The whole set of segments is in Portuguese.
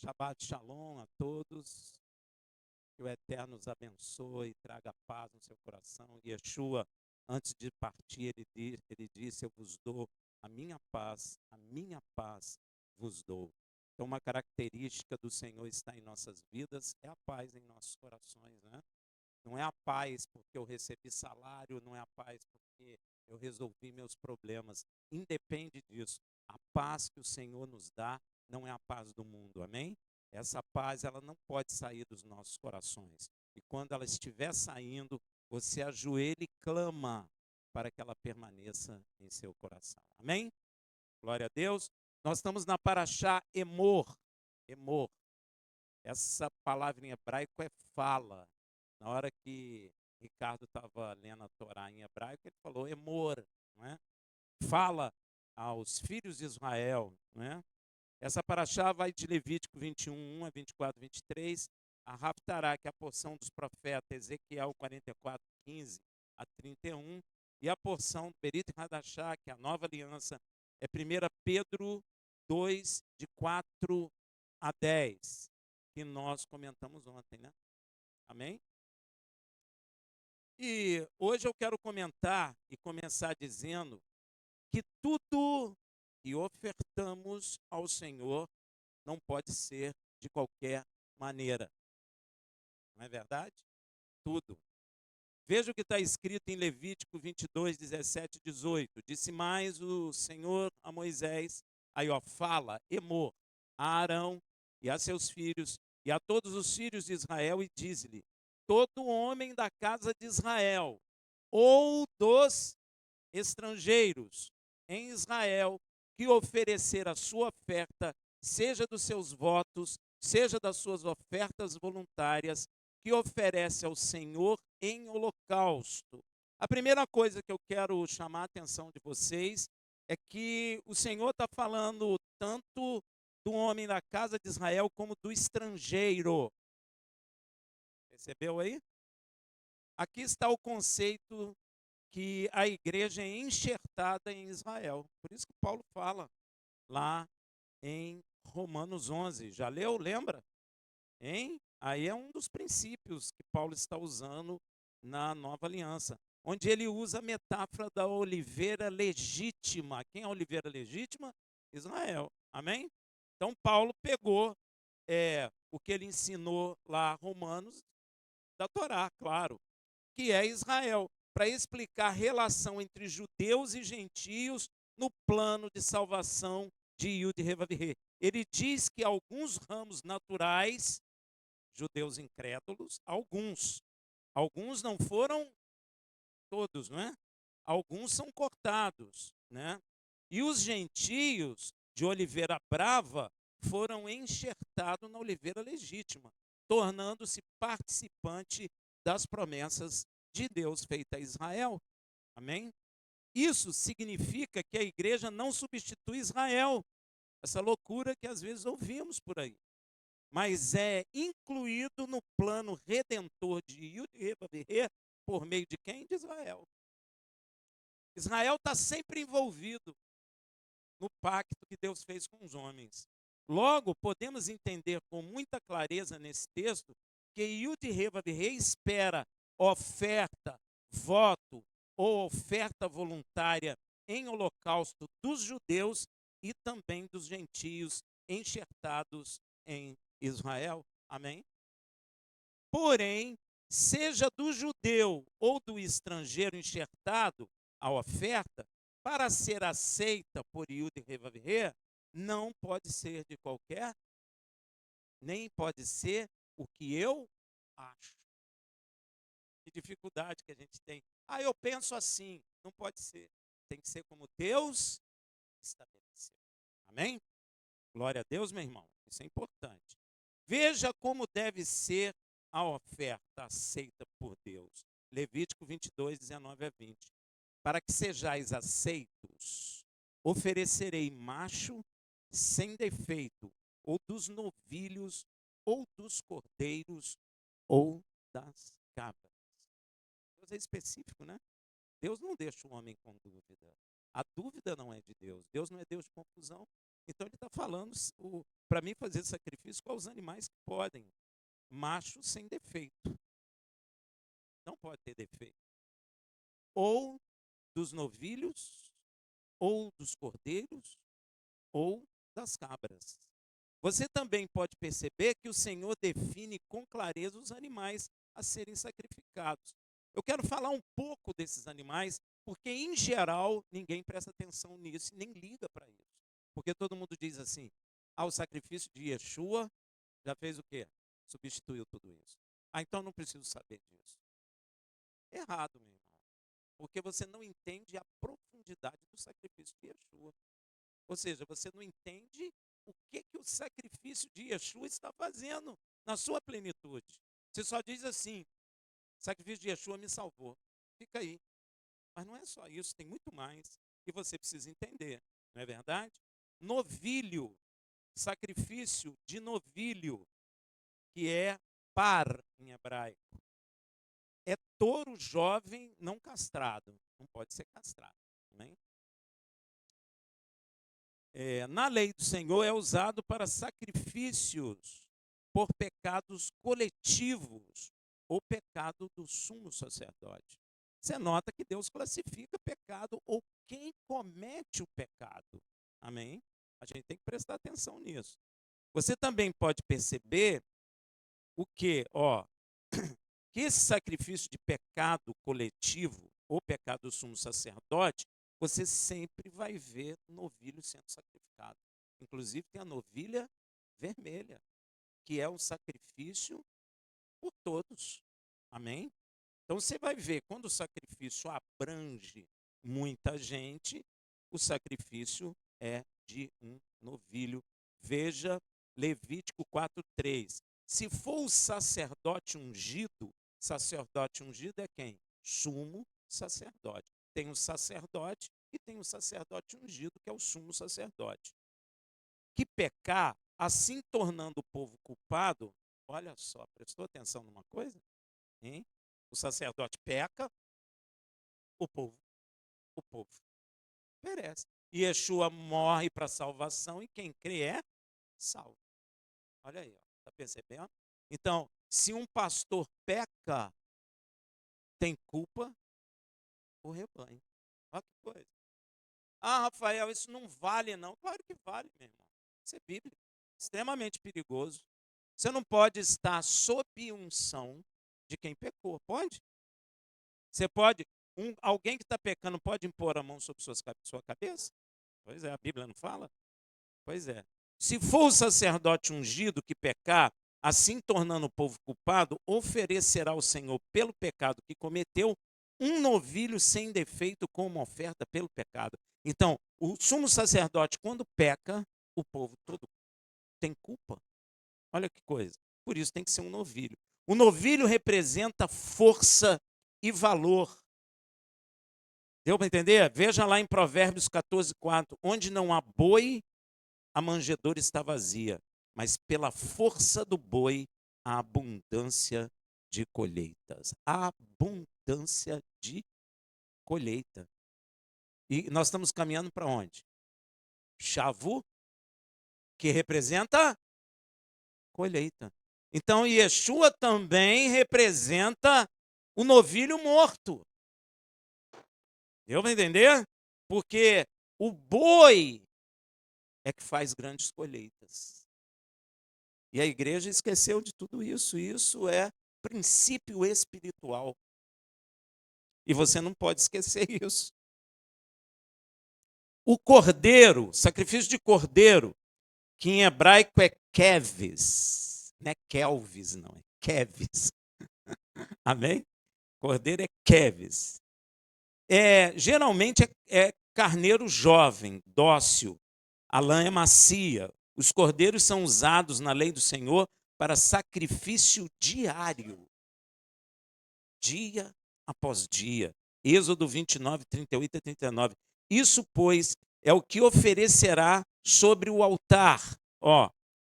Shabbat Shalom a todos. Que o Eterno os abençoe e traga paz no seu coração. Yeshua, antes de partir, ele disse: Eu vos dou a minha paz vos dou. Então, uma característica do Senhor está em nossas vidas, é a paz em nossos corações, né? Não é a paz porque eu recebi salário, não é a paz porque eu resolvi meus problemas. Independe disso. A paz que o Senhor nos dá não é a paz do mundo, amém? Essa paz, ela não pode sair dos nossos corações. E quando ela estiver saindo, você ajoelha e clama para que ela permaneça em seu coração. Amém? Glória a Deus. Nós estamos na Paraxá Emor. Emor. Essa palavra em hebraico é fala. Na hora que Ricardo estava lendo a Torá em hebraico, ele falou Emor, não é? Fala aos filhos de Israel, não é? Essa paraxá vai de Levítico 21, 1 a 24, 23, a Raftará, que é a porção dos profetas, Ezequiel 44, 15 a 31, e a porção do Berit Hadashá, que é a nova aliança, é 1 Pedro 2, de 4 a 10, que nós comentamos ontem, né? Amém? E hoje eu quero comentar e começar dizendo que tudo que ofertamos ao Senhor não pode ser de qualquer maneira. Não é verdade? Tudo. Veja o que está escrito em Levítico 22, 17 e 18. Disse mais o Senhor a Moisés, aí ó, fala, Emor, a Arão e a seus filhos, e a todos os filhos de Israel, e diz-lhe, todo homem da casa de Israel, ou dos estrangeiros em Israel, que oferecer a sua oferta, seja dos seus votos, seja das suas ofertas voluntárias, que oferece ao Senhor em holocausto. A primeira coisa que eu quero chamar a atenção de vocês é que o Senhor está falando tanto do homem da casa de Israel como do estrangeiro. Percebeu aí? Aqui está o conceito que a igreja é enxertada em Israel. Por isso que Paulo fala lá em Romanos 11. Já leu? Lembra? Hein? Aí é um dos princípios que Paulo está usando na nova aliança, onde ele usa a metáfora da oliveira legítima. Quem é a oliveira legítima? Israel. Amém? Então Paulo pegou o que ele ensinou lá Romanos da Torá, claro, que é Israel, para explicar a relação entre judeus e gentios no plano de salvação de Yud Revavirê. Ele diz que alguns ramos naturais, judeus incrédulos, alguns não foram todos, não é? Alguns são cortados, né? E os gentios de oliveira brava foram enxertados na oliveira legítima, tornando-se participante das promessas de Deus feitas a Israel. Amém? Isso significa que a igreja não substitui Israel. Essa loucura que às vezes ouvimos por aí. Mas é incluído no plano redentor de Yud-Heh por meio de quem? De Israel. Israel está sempre envolvido no pacto que Deus fez com os homens. Logo, podemos entender com muita clareza nesse texto que Yud-Heh espera oferta, voto ou oferta voluntária em holocausto dos judeus e também dos gentios enxertados em Israel. Amém? Porém, seja do judeu ou do estrangeiro enxertado a oferta, para ser aceita por Yud Revavirê, não pode ser de qualquer, nem pode ser o que eu acho. Que dificuldade que a gente tem. Ah, eu penso assim. Não pode ser. Tem que ser como Deus estabeleceu. Amém? Glória a Deus, meu irmão. Isso é importante. Veja como deve ser a oferta aceita por Deus. Levítico 22, 19 a 20. Para que sejais aceitos, oferecerei macho sem defeito, ou dos novilhos, ou dos cordeiros, ou das cabras. Deus é específico, né? Deus não deixa o homem com dúvida. A dúvida não é de Deus. Deus não é Deus de confusão. Então ele está falando para mim fazer sacrifício com os animais que podem, macho sem defeito, não pode ter defeito, ou dos novilhos, ou dos cordeiros, ou das cabras. Você também pode perceber que o Senhor define com clareza os animais a serem sacrificados. Eu quero falar um pouco desses animais, porque em geral ninguém presta atenção nisso, nem liga para isso. Porque todo mundo diz assim: o sacrifício de Yeshua já fez o quê? Substituiu tudo isso. Então não preciso saber disso. Errado, meu irmão. Porque você não entende a profundidade do sacrifício de Yeshua. Ou seja, você não entende o que o sacrifício de Yeshua está fazendo na sua plenitude. Você só diz assim: o sacrifício de Yeshua me salvou. Fica aí. Mas não é só isso, tem muito mais que você precisa entender, não é verdade? Novilho, sacrifício de novilho, que é par em hebraico. É touro jovem não castrado, não pode ser castrado. Amém? Na lei do Senhor é usado para sacrifícios por pecados coletivos ou pecado do sumo sacerdote. Você nota que Deus classifica pecado ou quem comete o pecado. Amém? A gente tem que prestar atenção nisso. Você também pode perceber o que, que esse sacrifício de pecado coletivo ou pecado do sumo sacerdote, você sempre vai ver novilho sendo sacrificado. Inclusive tem a novilha vermelha, que é um sacrifício por todos. Amém? Então você vai ver, quando o sacrifício abrange muita gente, o sacrifício é de um novilho. Veja Levítico 4:3. Se for o sacerdote ungido é quem? Sumo sacerdote. Tem o sacerdote e tem o sacerdote ungido, que é o sumo sacerdote. Que pecar, assim tornando o povo culpado, olha só, prestou atenção numa coisa? Hein? O sacerdote peca, o povo perece. E Yeshua morre para salvação e quem crê é salvo. Olha aí, está percebendo? Então, se um pastor peca, tem culpa o rebanho. Olha que coisa. Rafael, isso não vale não. Claro que vale, meu irmão. Isso é bíblico. Extremamente perigoso. Você não pode estar sob unção de quem pecou. Pode? Você pode, alguém que está pecando pode impor a mão sobre sua cabeça? Pois é, a Bíblia não fala? Pois é. Se for o sacerdote ungido que pecar, assim tornando o povo culpado, oferecerá ao Senhor pelo pecado que cometeu um novilho sem defeito como oferta pelo pecado. Então, o sumo sacerdote, quando peca, o povo todo tem culpa. Olha que coisa. Por isso tem que ser um novilho. O novilho representa força e valor. Deu para entender? Veja lá em Provérbios 14:4. Onde não há boi, a manjedoura está vazia, mas pela força do boi, a abundância de colheitas. A abundância de colheita. E nós estamos caminhando para onde? Shavu, que representa colheita. Então, Yeshua também representa o novilho morto. Deu para entender? Porque o boi é que faz grandes colheitas. E a igreja esqueceu de tudo isso. Isso é princípio espiritual. E você não pode esquecer isso. O cordeiro, sacrifício de cordeiro, que em hebraico é keves, não é kelvis, não, é keves. Amém? Cordeiro é keves. Geralmente é carneiro jovem, dócil. A lã é macia. Os cordeiros são usados na lei do Senhor para sacrifício diário. Dia após dia. Êxodo 29, 38 e 39. Isso, pois, é o que oferecerá sobre o altar.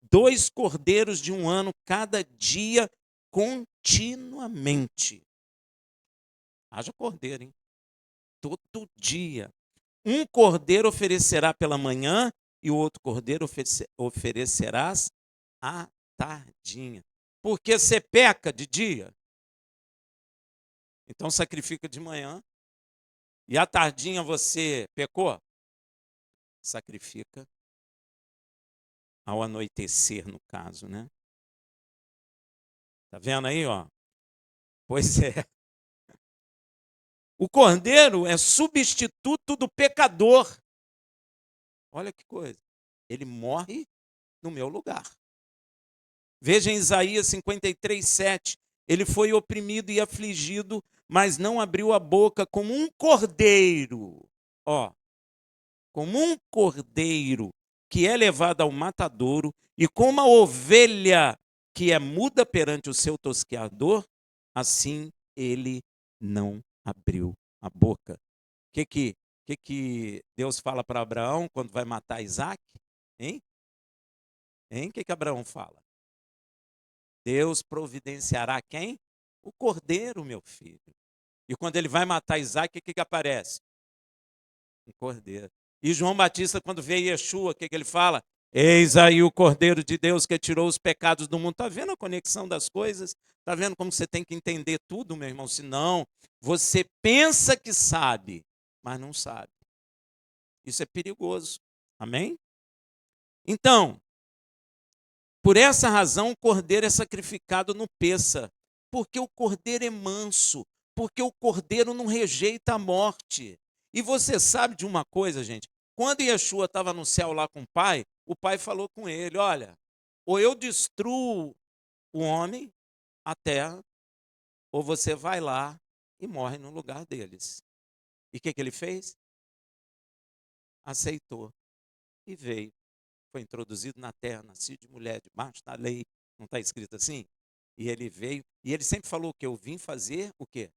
2 cordeiros de 1 ano cada dia, continuamente. Haja cordeiro, hein? Todo dia. Um cordeiro oferecerá pela manhã e o outro cordeiro oferecerás à tardinha. Porque você peca de dia, então sacrifica de manhã. E à tardinha você pecou, sacrifica ao anoitecer, no caso, né? Tá vendo aí, ó? Pois é. O cordeiro é substituto do pecador. Olha que coisa. Ele morre no meu lugar. Veja em Isaías 53:7. Ele foi oprimido e afligido, mas não abriu a boca, como um cordeiro. Ó, como um cordeiro que é levado ao matadouro, e como a ovelha que é muda perante o seu tosqueador, assim ele não abriu a boca. O que Deus fala para Abraão quando vai matar Isaac? Hein? Hein? O que Abraão fala? Deus providenciará quem? O cordeiro, meu filho. E quando ele vai matar Isaac, o que aparece? Um cordeiro. E João Batista, quando vê Yeshua, o que ele fala? Eis aí o Cordeiro de Deus que tirou os pecados do mundo. Está vendo a conexão das coisas? Está vendo como você tem que entender tudo, meu irmão? Senão, você pensa que sabe, mas não sabe. Isso é perigoso. Amém? Então, por essa razão, o cordeiro é sacrificado no peça, porque o cordeiro é manso, porque o cordeiro não rejeita a morte. E você sabe de uma coisa, gente? Quando Yeshua estava no céu lá com o pai falou com ele: olha, ou eu destruo o homem, a terra, ou você vai lá e morre no lugar deles. E o que ele fez? Aceitou e veio. Foi introduzido na terra, nascido de mulher, debaixo da lei. Não está escrito assim? E ele veio, e ele sempre falou que eu vim fazer o quê?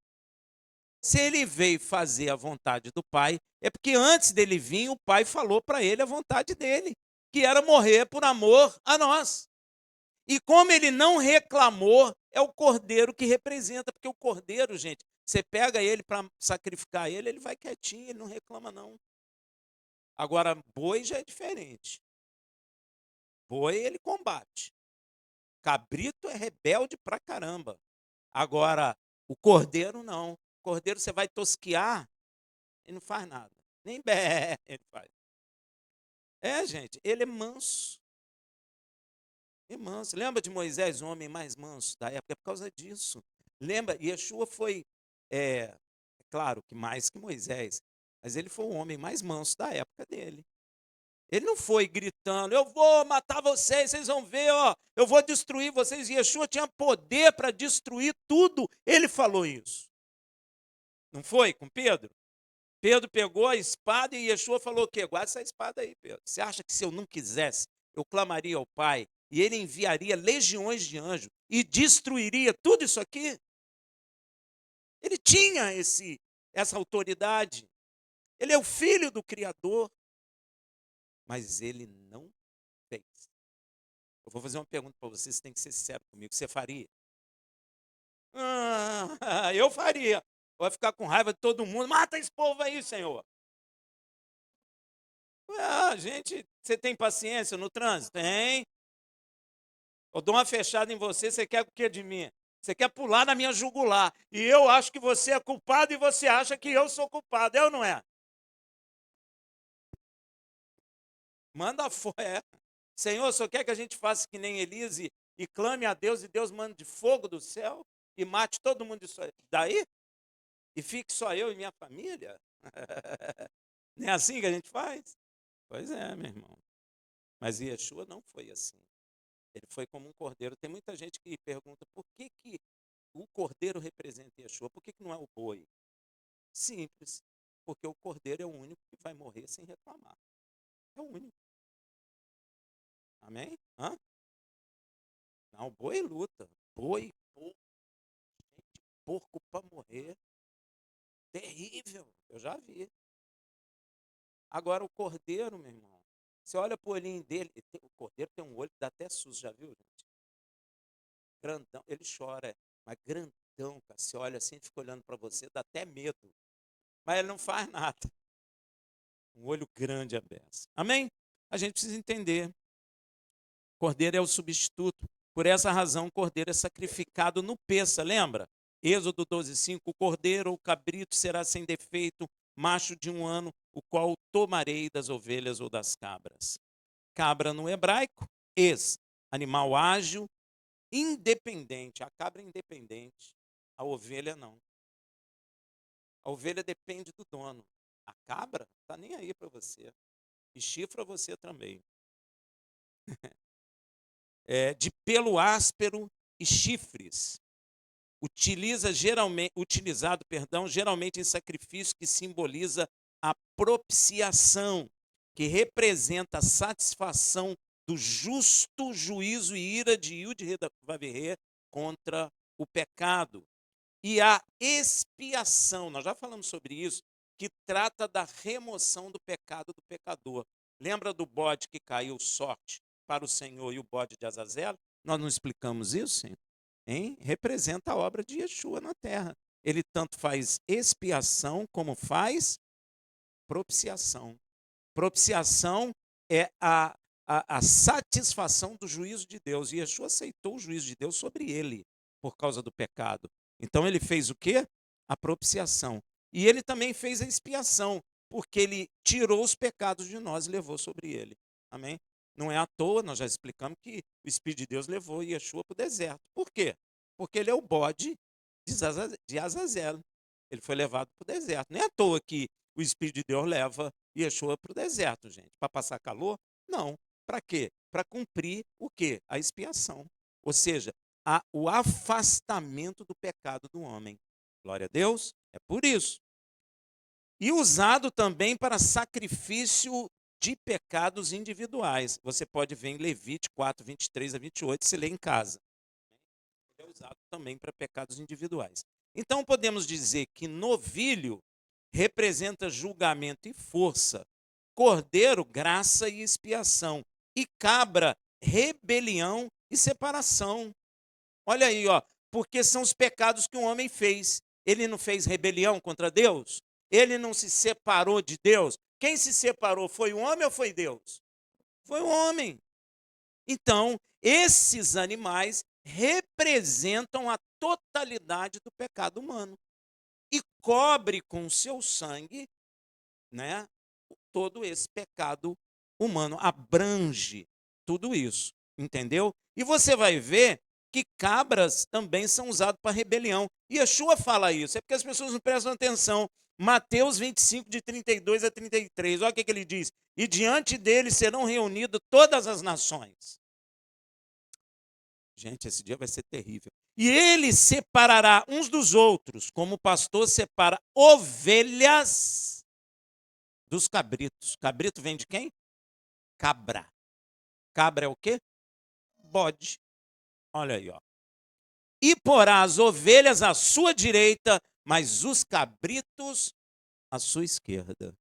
Se ele veio fazer a vontade do Pai, é porque antes dele vir, o Pai falou para ele a vontade dele, que era morrer por amor a nós. E como ele não reclamou, é o cordeiro que representa, porque o cordeiro, gente, você pega ele para sacrificar ele, ele vai quietinho, ele não reclama não. Agora, boi já é diferente. Boi ele combate. Cabrito é rebelde pra caramba. Agora, o cordeiro não. O cordeiro você vai tosquiar, ele não faz nada. Nem bé, ele faz. É, gente, ele é manso. É manso. Lembra de Moisés, o homem mais manso da época? É por causa disso. Lembra, Yeshua foi, claro que mais que Moisés, mas ele foi o homem mais manso da época dele. Ele não foi gritando, eu vou matar vocês, vocês vão ver, ó, eu vou destruir vocês. Yeshua tinha poder para destruir tudo. Ele falou isso. Não foi com Pedro? Pedro pegou a espada e Yeshua falou o quê? Guarda essa espada aí, Pedro. Você acha que se eu não quisesse, eu clamaria ao Pai e ele enviaria legiões de anjos e destruiria tudo isso aqui? Ele tinha essa autoridade. Ele é o filho do Criador. Mas ele não fez. Eu vou fazer uma pergunta para você, você tem que ser sincero comigo. Você faria? Eu faria. Vai ficar com raiva de todo mundo. Mata esse povo aí, Senhor. Gente, você tem paciência no trânsito? Tem. Eu dou uma fechada em você, você quer o que de mim? Você quer pular na minha jugular. E eu acho que você é culpado e você acha que eu sou culpado. É ou não é? Manda fora. Senhor, só quer que a gente faça que nem Elise e clame a Deus e Deus mande fogo do céu e mate todo mundo disso daí? E fique só eu e minha família? Não é assim que a gente faz? Pois é, meu irmão. Mas Yeshua não foi assim. Ele foi como um cordeiro. Tem muita gente que pergunta por que o cordeiro representa Yeshua? Por que não é o boi? Simples. Porque o cordeiro é o único que vai morrer sem reclamar. É o único. Amém? Hã? Não, boi luta. Boi, porco para morrer. Terrível. Eu já vi. Agora o cordeiro, meu irmão, você olha pro olhinho dele, o cordeiro tem um olho que dá até susto, já viu, gente? Grandão, ele chora, mas grandão, cara. Você olha assim, fica olhando para você, dá até medo. Mas ele não faz nada. Um olho grande a beça. Amém? A gente precisa entender. Cordeiro é o substituto. Por essa razão, o cordeiro é sacrificado no peça, lembra? Êxodo 12:5, o cordeiro ou o cabrito será sem defeito, macho de 1 ano, o qual tomarei das ovelhas ou das cabras. Cabra no hebraico, animal ágil, independente. A cabra é independente, a ovelha não. A ovelha depende do dono. A cabra está nem aí para você. E chifra você também. De pelo áspero e chifres. Utilizado, geralmente em sacrifício que simboliza a propiciação, que representa a satisfação do justo juízo e ira de Yud-Heh-Vav-Heh contra o pecado. E a expiação, nós já falamos sobre isso, que trata da remoção do pecado do pecador. Lembra do bode que caiu sorte para o Senhor e o bode de Azazel? Nós não explicamos isso, Senhor? Representa a obra de Yeshua na terra. Ele tanto faz expiação como faz propiciação. Propiciação é a satisfação do juízo de Deus. E Yeshua aceitou o juízo de Deus sobre ele por causa do pecado. Então ele fez o quê? A propiciação. E ele também fez a expiação, porque ele tirou os pecados de nós e levou sobre ele. Amém? Não é à toa, nós já explicamos que o Espírito de Deus levou Yeshua para o deserto. Por quê? Porque ele é o bode de Azazel. Ele foi levado para o deserto. Não é à toa que o Espírito de Deus leva Yeshua para o deserto, gente. Para passar calor? Não. Para quê? Para cumprir o quê? A expiação. Ou seja, o afastamento do pecado do homem. Glória a Deus. É por isso. E usado também para sacrifício de pecados individuais. Você pode ver em Levítico 4:23-28, se lê em casa. É usado também para pecados individuais. Então podemos dizer que novilho representa julgamento e força, cordeiro, graça e expiação, e cabra, rebelião e separação. Olha aí, ó, porque são os pecados que o homem fez. Ele não fez rebelião contra Deus? Ele não se separou de Deus? Quem se separou foi o homem ou foi Deus? Foi o homem. Então, esses animais representam a totalidade do pecado humano e cobre com seu sangue, né, todo esse pecado humano, abrange tudo isso, entendeu? E você vai ver que cabras também são usadas para rebelião. E Yeshua fala isso, é porque as pessoas não prestam atenção. Mateus 25:32-33, olha o que ele diz: e diante dele serão reunidas todas as nações. Gente, esse dia vai ser terrível. E ele separará uns dos outros, como o pastor separa ovelhas dos cabritos. Cabrito vem de quem? Cabra. Cabra é o quê? Bode. Olha aí, ó. E porá as ovelhas à sua direita, mas os cabritos à sua esquerda.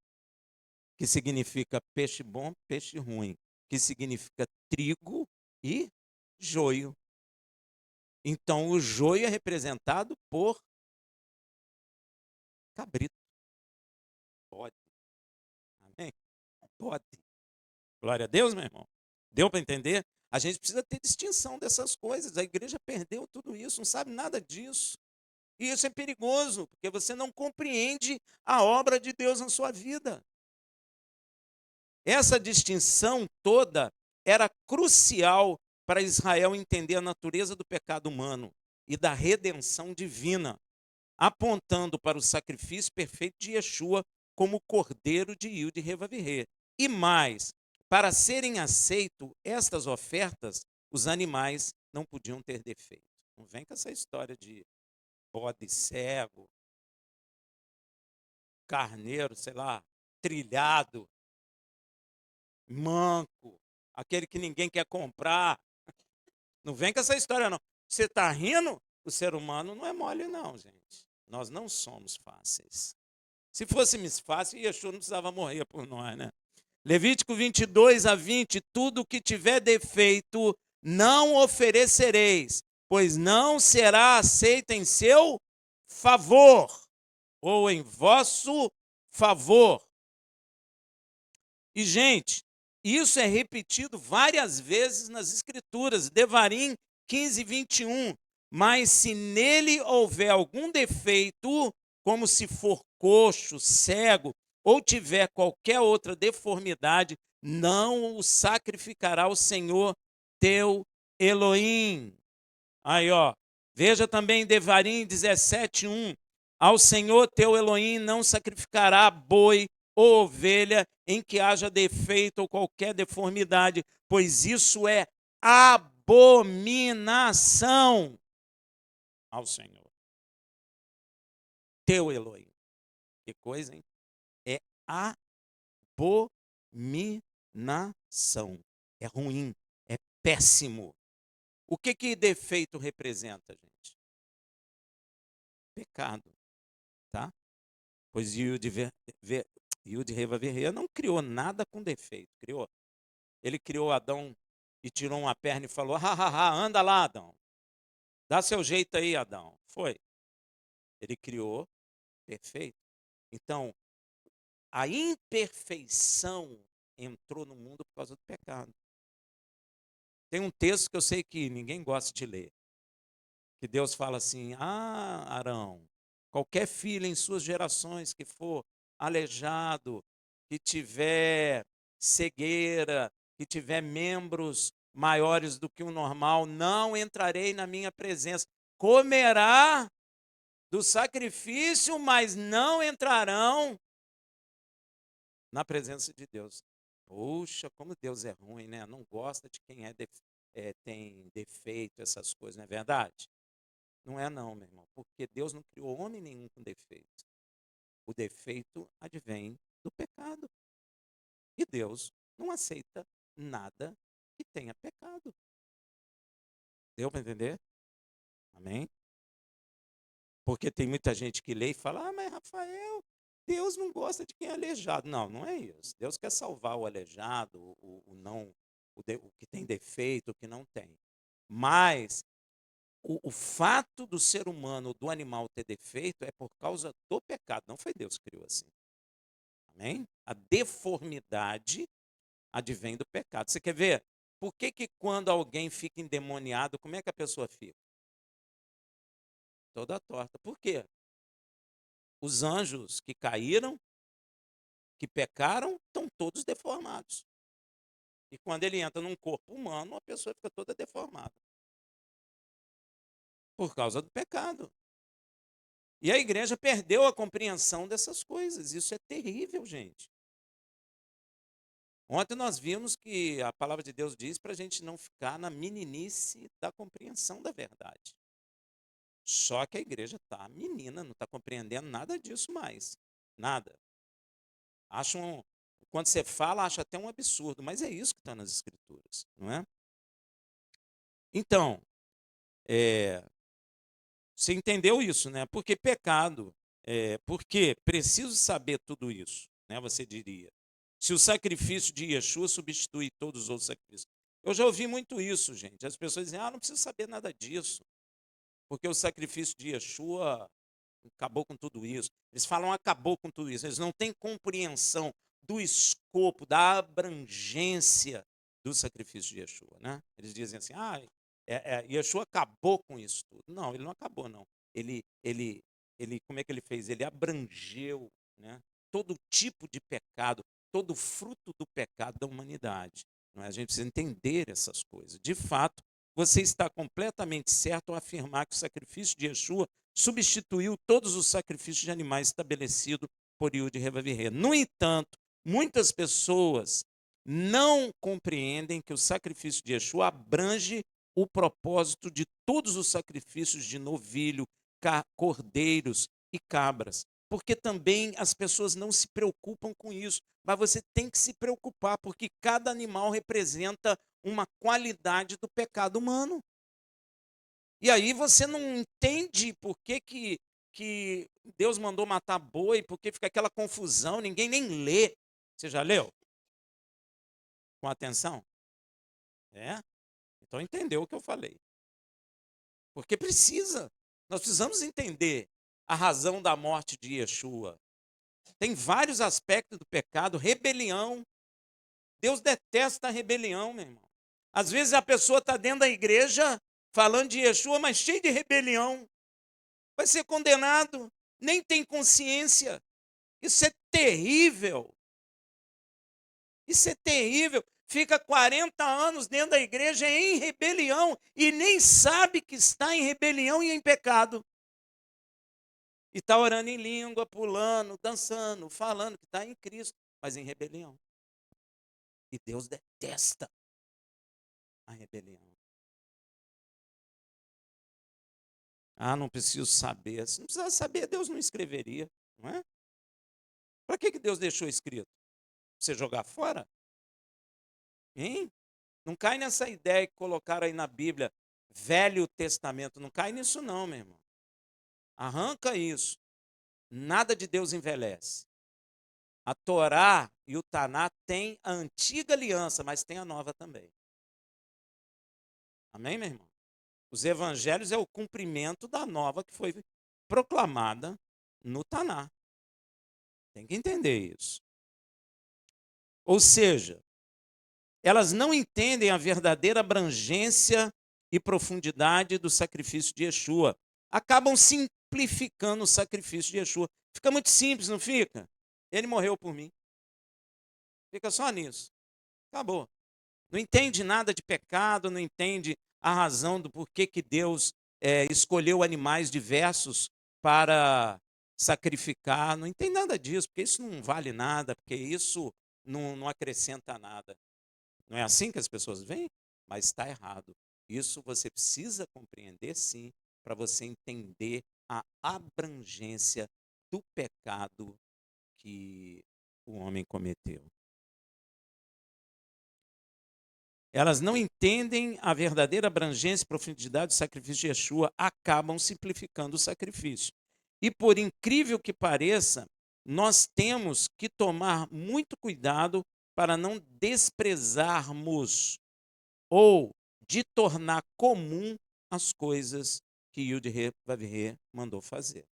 Que significa peixe bom, peixe ruim. Que significa trigo e joio. Então, o joio é representado por cabrito. Bode. Amém? Bode. Glória a Deus, meu irmão. Deu para entender? A gente precisa ter distinção dessas coisas. A igreja perdeu tudo isso, não sabe nada disso. E isso é perigoso, porque você não compreende a obra de Deus na sua vida. Essa distinção toda era crucial para Israel entender a natureza do pecado humano e da redenção divina, apontando para o sacrifício perfeito de Yeshua como cordeiro de Yud-Heh-Vav-Heh. E mais, para serem aceitas estas ofertas, os animais não podiam ter defeito. Não vem com essa história de bode cego, carneiro, sei lá, trilhado, manco, aquele que ninguém quer comprar. Não vem com essa história, não. Você está rindo? O ser humano não é mole, não, gente. Nós não somos fáceis. Se fôssemos fáceis, Yeshua não precisava morrer por nós, né? Levítico 22-20, tudo que tiver defeito, não oferecereis, pois não será aceito em seu favor, ou em vosso favor. E, gente, Isso é repetido várias vezes nas Escrituras. Devarim 15, 21. Mas se nele houver algum defeito, como se for coxo, cego, ou tiver qualquer outra deformidade, não o sacrificará o Senhor teu Elohim. Aí, ó. Veja também Devarim 17:1. Ao Senhor teu Elohim não sacrificará boi ou ovelha em que haja defeito ou qualquer deformidade, pois isso é abominação ao Senhor teu Elohim. Que coisa, hein? É abominação. É ruim, é péssimo. O que defeito representa, gente? Pecado, tá? Pois Yud Reva Verreia não criou nada com defeito, criou. Ele criou Adão e tirou uma perna e falou: ha, anda lá, Adão. Dá seu jeito aí, Adão. Foi. Ele criou perfeito. Então, a imperfeição entrou no mundo por causa do pecado. Tem um texto que eu sei que ninguém gosta de ler, que Deus fala assim: Arão, qualquer filho em suas gerações que for aleijado, que tiver cegueira, que tiver membros maiores do que o normal, não entrarei na minha presença. Comerá do sacrifício, mas não entrarão na presença de Deus. Puxa, como Deus é ruim, né? Não gosta de quem tem defeito, essas coisas, não é verdade? Não é não, meu irmão, porque Deus não criou homem nenhum com defeito. O defeito advém do pecado. E Deus não aceita nada que tenha pecado. Deu para entender? Amém? Porque tem muita gente que lê e fala: mas Rafael, Deus não gosta de quem é aleijado. Não, não é isso. Deus quer salvar o aleijado, o que tem defeito, o que não tem. Mas o fato do ser humano, do animal ter defeito é por causa do pecado. Não foi Deus que criou assim. Amém? A deformidade advém do pecado. Você quer ver? Por que quando alguém fica endemoniado, como é que a pessoa fica? Toda torta. Por quê? Os anjos que caíram, que pecaram, estão todos deformados. E quando ele entra num corpo humano, a pessoa fica toda deformada. Por causa do pecado. E a igreja perdeu a compreensão dessas coisas. Isso é terrível, gente. Ontem nós vimos que a palavra de Deus diz para a gente não ficar na meninice da compreensão da verdade. Só que a igreja está menina, não está compreendendo nada disso mais. Nada. Quando você fala, acha até um absurdo, mas é isso que está nas Escrituras, não é? Então, você entendeu isso, né? Porque pecado, porque preciso saber tudo isso, né? Você diria. Se o sacrifício de Yeshua substitui todos os outros sacrifícios. Eu já ouvi muito isso, gente. As pessoas dizem: não preciso saber nada disso, porque o sacrifício de Yeshua acabou com tudo isso. Eles falam acabou com tudo isso. Eles não têm compreensão do escopo, da abrangência do sacrifício de Yeshua, né? Eles dizem assim: Yeshua acabou com isso tudo. Não, ele não acabou, não. Como é que ele fez? Ele abrangeu, né, todo tipo de pecado, todo fruto do pecado da humanidade. Não é? A gente precisa entender essas coisas. De fato, você está completamente certo ao afirmar que o sacrifício de Yeshua substituiu todos os sacrifícios de animais estabelecidos por Yud Reva Virre. No entanto, muitas pessoas não compreendem que o sacrifício de Yeshua abrange o propósito de todos os sacrifícios de novilho, cordeiros e cabras. Porque também as pessoas não se preocupam com isso, mas você tem que se preocupar, porque cada animal representa uma qualidade do pecado humano. E aí você não entende por que Deus mandou matar boi, porque fica aquela confusão, ninguém nem lê. Você já leu? Com atenção? Então entendeu o que eu falei. Porque precisa. Nós precisamos entender a razão da morte de Yeshua. Tem vários aspectos do pecado, rebelião. Deus detesta a rebelião, meu irmão. Às vezes a pessoa está dentro da igreja falando de Yeshua, mas cheio de rebelião. Vai ser condenado, nem tem consciência. Isso é terrível. Isso é terrível. Fica 40 anos dentro da igreja em rebelião e nem sabe que está em rebelião e em pecado. E está orando em língua, pulando, dançando, falando que está em Cristo, mas em rebelião. E Deus detesta a rebelião. Ah, não preciso saber. Se não precisasse saber, Deus não escreveria, não é? Para que Deus deixou escrito? Você jogar fora? Hein? Não cai nessa ideia que colocaram aí na Bíblia, Velho Testamento. Não cai nisso não, meu irmão. Arranca isso. Nada de Deus envelhece. A Torá e o Taná têm a antiga aliança, mas tem a nova também. Amém, meu irmão? Os evangelhos é o cumprimento da nova que foi proclamada no Taná. Tem que entender isso. Ou seja, elas não entendem a verdadeira abrangência e profundidade do sacrifício de Yeshua. Acabam simplificando o sacrifício de Yeshua. Fica muito simples, não fica? Ele morreu por mim. Fica só nisso. Acabou. Não entende nada de pecado, não entende a razão do porquê que Deus escolheu animais diversos para sacrificar. Não entende nada disso, porque isso não vale nada, porque isso não acrescenta nada. Não é assim que as pessoas veem? Mas está errado. Isso você precisa compreender, sim, para você entender a abrangência do pecado que o homem cometeu. Elas não entendem a verdadeira abrangência e profundidade do sacrifício de Yeshua, acabam simplificando o sacrifício. E por incrível que pareça, nós temos que tomar muito cuidado para não desprezarmos ou de tornar comum as coisas que Yud-He Vav-He mandou fazer.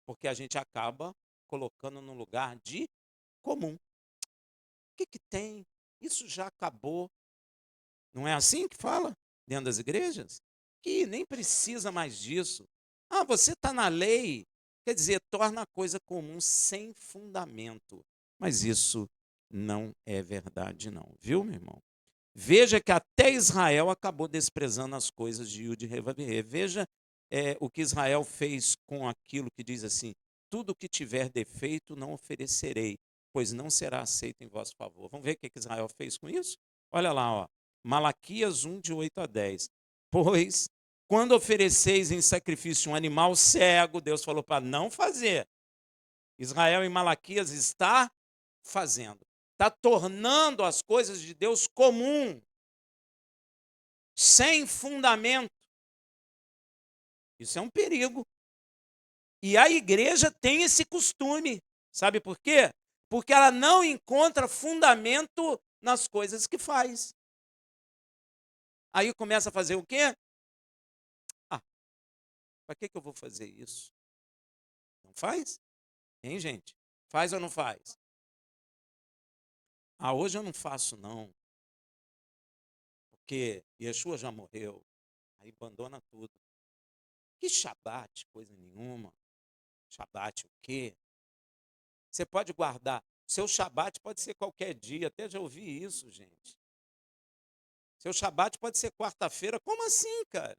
Porque a gente acaba colocando no lugar de comum. O que tem? Isso já acabou. Não é assim que fala dentro das igrejas? Que nem precisa mais disso. Ah, você está na lei. Quer dizer, torna a coisa comum sem fundamento. Mas isso não é verdade não, viu, meu irmão? Veja que até Israel acabou desprezando as coisas de Yud-He Vav-He. Veja o que Israel fez com aquilo que diz assim, tudo que tiver defeito não oferecerei, pois não será aceito em vosso favor. Vamos ver o que Israel fez com isso? Olha lá, ó, Malaquias 1, de 8 a 10. Pois, quando ofereceis em sacrifício um animal cego, Deus falou para não fazer. Israel em Malaquias está fazendo. Está tornando as coisas de Deus comum, sem fundamento. Isso é um perigo. E a igreja tem esse costume. Sabe por quê? Porque ela não encontra fundamento nas coisas que faz. Aí começa a fazer o quê? Ah, para que eu vou fazer isso? Não faz? Hein, gente? Faz ou não faz? Ah, hoje eu não faço não. Porque Yeshua já morreu. Aí abandona tudo. Que Shabat, coisa nenhuma. Shabat o quê? Você pode guardar. Seu Shabat pode ser qualquer dia. Até já ouvi isso, gente. Seu Shabat pode ser quarta-feira. Como assim, cara?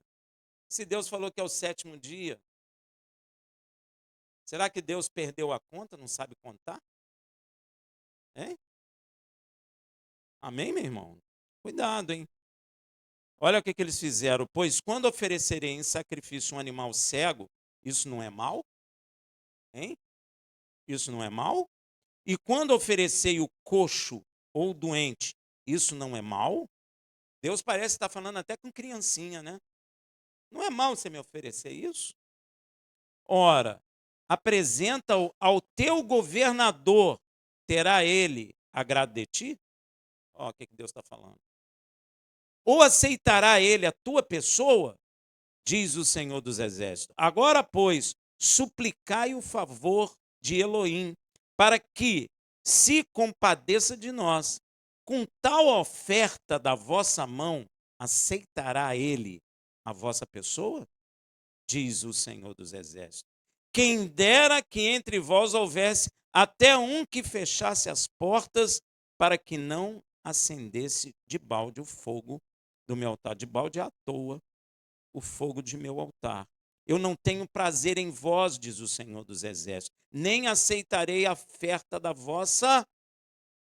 Se Deus falou que é o 7º dia. Será que Deus perdeu a conta? Não sabe contar? Hein? Amém, meu irmão? Cuidado, hein? Olha o que eles fizeram. Pois quando oferecerem em sacrifício um animal cego, isso não é mal? Hein? Isso não é mal? E quando oferecei o coxo ou doente, isso não é mal? Deus parece estar falando até com criancinha, né? Não é mal você me oferecer isso? Ora, apresenta-o ao teu governador, terá ele agrado de ti? Ó, o que Deus está falando. Ou aceitará ele a tua pessoa? Diz o Senhor dos Exércitos. Agora, pois, suplicai o favor de Elohim, para que se compadeça de nós com tal oferta da vossa mão, aceitará ele a vossa pessoa? Diz o Senhor dos Exércitos. Quem dera que entre vós houvesse até um que fechasse as portas para que não acendesse de balde o fogo do meu altar. De balde à toa o fogo de meu altar. Eu não tenho prazer em vós, diz o Senhor dos Exércitos, nem aceitarei a oferta da vossa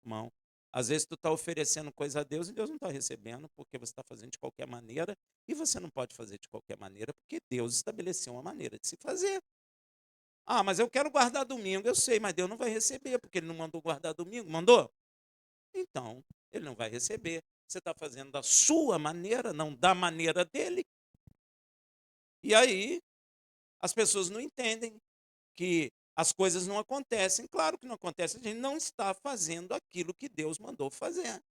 mão. Às vezes tu está oferecendo coisa a Deus e Deus não está recebendo, porque você está fazendo de qualquer maneira, e você não pode fazer de qualquer maneira, porque Deus estabeleceu uma maneira de se fazer. Ah, mas eu quero guardar domingo. Eu sei, mas Deus não vai receber, porque Ele não mandou guardar domingo. Mandou? Então, Ele não vai receber. Você está fazendo da sua maneira, não da maneira dele. E aí, as pessoas não entendem que as coisas não acontecem. Claro que não acontece, a gente não está fazendo aquilo que Deus mandou fazer.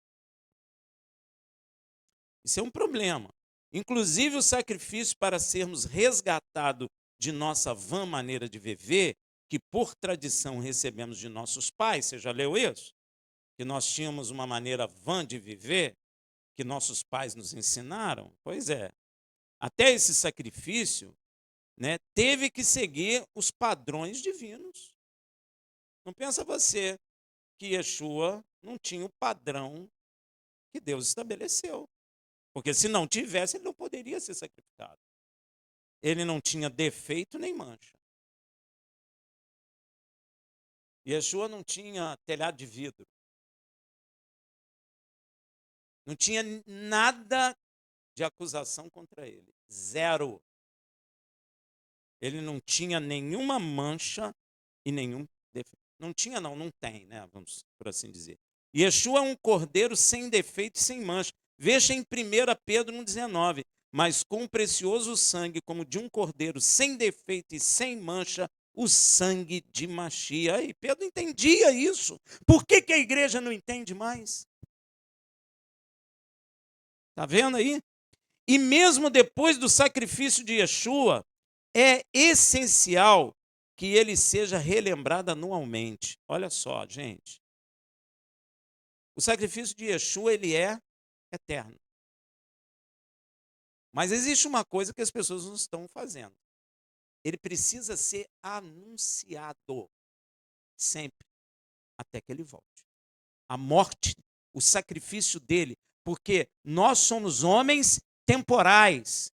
Isso é um problema. Inclusive, o sacrifício para sermos resgatados de nossa vã maneira de viver, que por tradição recebemos de nossos pais, você já leu isso? Que nós tínhamos uma maneira vã de viver, que nossos pais nos ensinaram? Pois é. Até esse sacrifício, né, teve que seguir os padrões divinos. Não pensa você que Yeshua não tinha o padrão que Deus estabeleceu. Porque se não tivesse, ele não poderia ser sacrificado. Ele não tinha defeito nem mancha. Yeshua não tinha telhado de vidro. Não tinha nada de acusação contra ele. Zero. Ele não tinha nenhuma mancha e nenhum defeito. Não tinha, não tem, né? Vamos por assim dizer. Yeshua é um cordeiro sem defeito e sem mancha. Veja em 1 Pedro 1,19. Mas com precioso sangue, como de um cordeiro sem defeito e sem mancha, o sangue de Machia. Aí, Pedro entendia isso. Por que a igreja não entende mais? Está vendo aí? E mesmo depois do sacrifício de Yeshua, é essencial que ele seja relembrado anualmente. Olha só, gente. O sacrifício de Yeshua, ele é eterno. Mas existe uma coisa que as pessoas não estão fazendo. Ele precisa ser anunciado sempre, até que ele volte. A morte, o sacrifício dele, porque nós somos homens temporais.